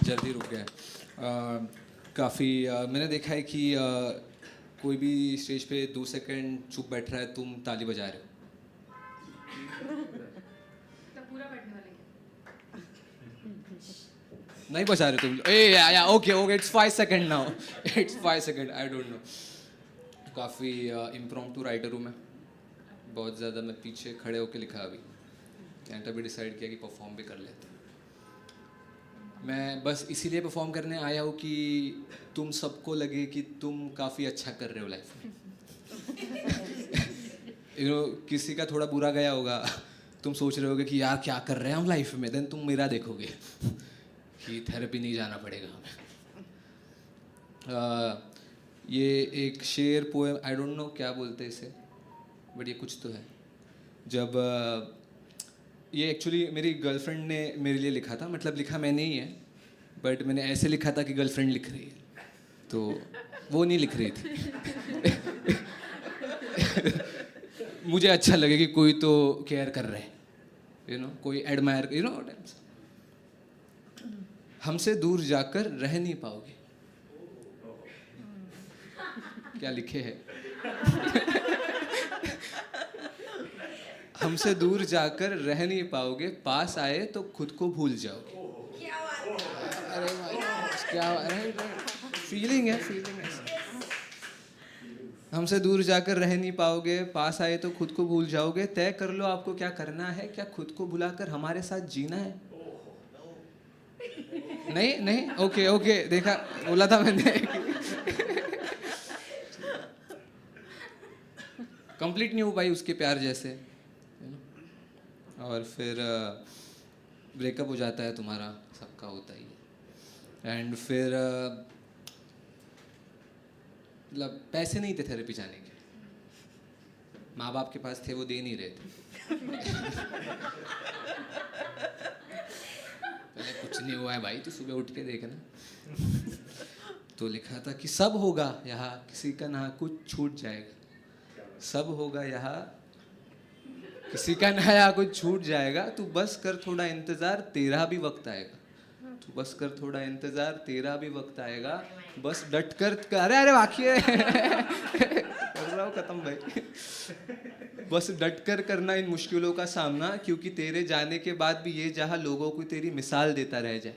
जल्दी रुक गए। काफ़ी मैंने देखा है कि कोई भी स्टेज पे 2 सेकंड चुप बैठ रहा है, तुम ताली बजा रहे हो। नहीं बजा रहे तुम। Okay it's 5 second now, it's 5 second, I don't know. काफ़ी इम्प्रॉम्प्टू राइटर हूँ मैं, बहुत ज़्यादा मैं पीछे खड़े होकर लिखा अभी, कैंट अभी डिसाइड किया कि परफॉर्म भी कर लेते। मैं बस इसीलिए परफॉर्म करने आया हूँ कि तुम सबको लगे कि तुम काफ़ी अच्छा कर रहे हो लाइफ में। किसी का थोड़ा बुरा गया होगा, तुम सोच रहे होगे कि यार क्या कर रहे हैं हम लाइफ में, देन तुम मेरा देखोगे कि थेरेपी नहीं जाना पड़ेगा हमें। ये एक शेर पोएम, आई डोंट नो क्या बोलते हैं इसे, बट ये कुछ तो है। जब ये एक्चुअली मेरी गर्लफ्रेंड ने मेरे लिए लिखा था, मतलब लिखा मैंने ही है, बट मैंने ऐसे लिखा था कि गर्लफ्रेंड लिख रही है, तो वो नहीं लिख रही थी। मुझे अच्छा लगे कि कोई तो केयर कर रहे हैं, यू नो, कोई एडमायर, यू नो। हमसे दूर जाकर रह नहीं पाओगे, क्या लिखे है। हमसे दूर जाकर रह नहीं पाओगे, पास आए तो खुद को भूल जाओगे। अरे भाई क्या फीलिंग है, फीलिंग है। हमसे दूर जाकर रह नहीं पाओगे, पास आए तो खुद को भूल जाओगे। तय कर लो आपको क्या करना है, क्या खुद को भुलाकर हमारे साथ जीना है? नहीं नहीं, ओके ओके, देखा, बोला था मैंने। कंप्लीट नहीं हो पाई उसके प्यार जैसे, और फिर ब्रेकअप हो जाता है तुम्हारा, सबका होता ही है। एंड फिर मतलब पैसे नहीं थे थेरेपी जाने के, माँ बाप के पास थे, वो दे नहीं रहे थे। पहले कुछ नहीं हुआ है भाई, तो सुबह उठ के देखना। तो लिखा था कि सब होगा यहाँ, किसी का ना कुछ छूट जाएगा। सब होगा यहाँ, किसी का ना यहाँ कुछ छूट जाएगा। तू बस कर थोड़ा इंतजार, तेरा भी वक्त आएगा। तू बस कर थोड़ा इंतजार, तेरा भी वक्त आएगा। बस डट कर, अरे अरे बाकी है। कर रहा हूँ खत्म भाई। बस डट कर करना इन मुश्किलों का सामना, क्योंकि तेरे जाने के बाद भी ये जहाँ लोगों को तेरी मिसाल देता रह जाए।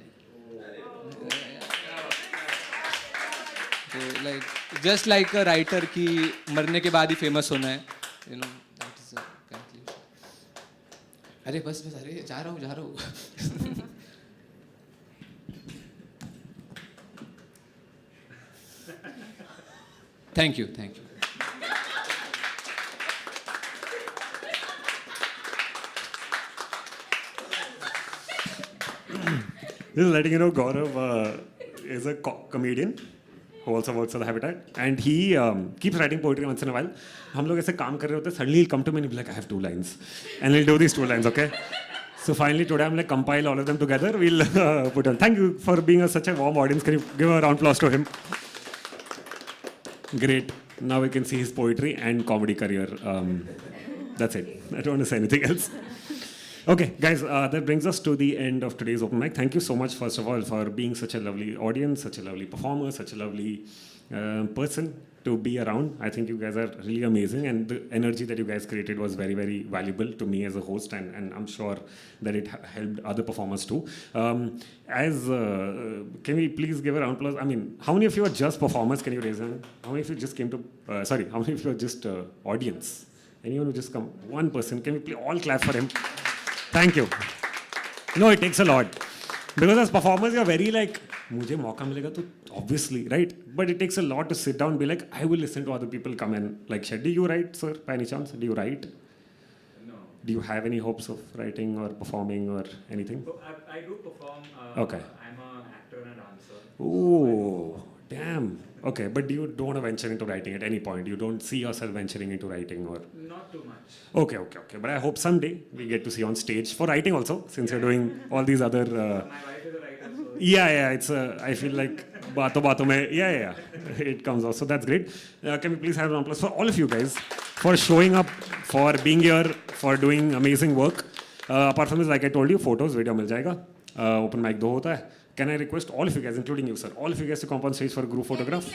तो like just like a writer की मरने के बाद ही फेमस होना है, you know, that is a conclusion. अरे बस बस, अरे जा रहा हूँ। Thank you. Just letting you know, Gaurav is a comedian who also works at the Habitat, and he keeps writing poetry once in a while. हम लोग ऐसे काम कर रहे होते हैं, suddenly he'll come to me and he'll be like, I have 2 lines, and he'll do these 2 lines, okay? So finally today I'm like, compile all of them together. We'll put on. Thank you for being such a warm audience. Can you give a round of applause to him? Great. Now we can see his poetry and comedy career. That's it. I don't want to say anything else. Okay, guys, that brings us to the end of today's open mic. Thank you so much, first of all, for being such a lovely audience, such a lovely performer, such a lovely person to be around. I think you guys are really amazing, and the energy that you guys created was very, very valuable to me as a host, and I'm sure that it helped other performers too. Can we please give a round of applause? I mean, how many of you are just performers? Can you raise hand? How many of you just came to, how many of you are just audience? Anyone who just come? One person. Can we all clap for him? Thank you. No, it takes a lot. Because as performers, you're very like, मुझे मौका मिलेगा तो obviously, right? But it takes a lot to sit down and be like, I will listen to other people come and like, do you write, sir, by any chance? Do you write? No. Do you have any hopes of writing or performing or anything? So I do perform. Okay. I'm an actor and a dancer. Oh, damn. Okay, but you don't want to venture into writing at any point. You don't see yourself venturing into writing or... Not too much. Okay. But I hope someday we get to see you on stage for writing also, since you're doing all these other... My wife is a writer, so... Yeah, it's I feel like baaton mein, yeah, it comes out. So that's great. Can we please have an applause for all of you guys for showing up, for being here, for doing amazing work. Apart from this, like I told you, photos, video mil jayega. Open mic 2 hota hai. Can I request all of you guys, including you, sir, all of you guys to come on stage for a group photograph?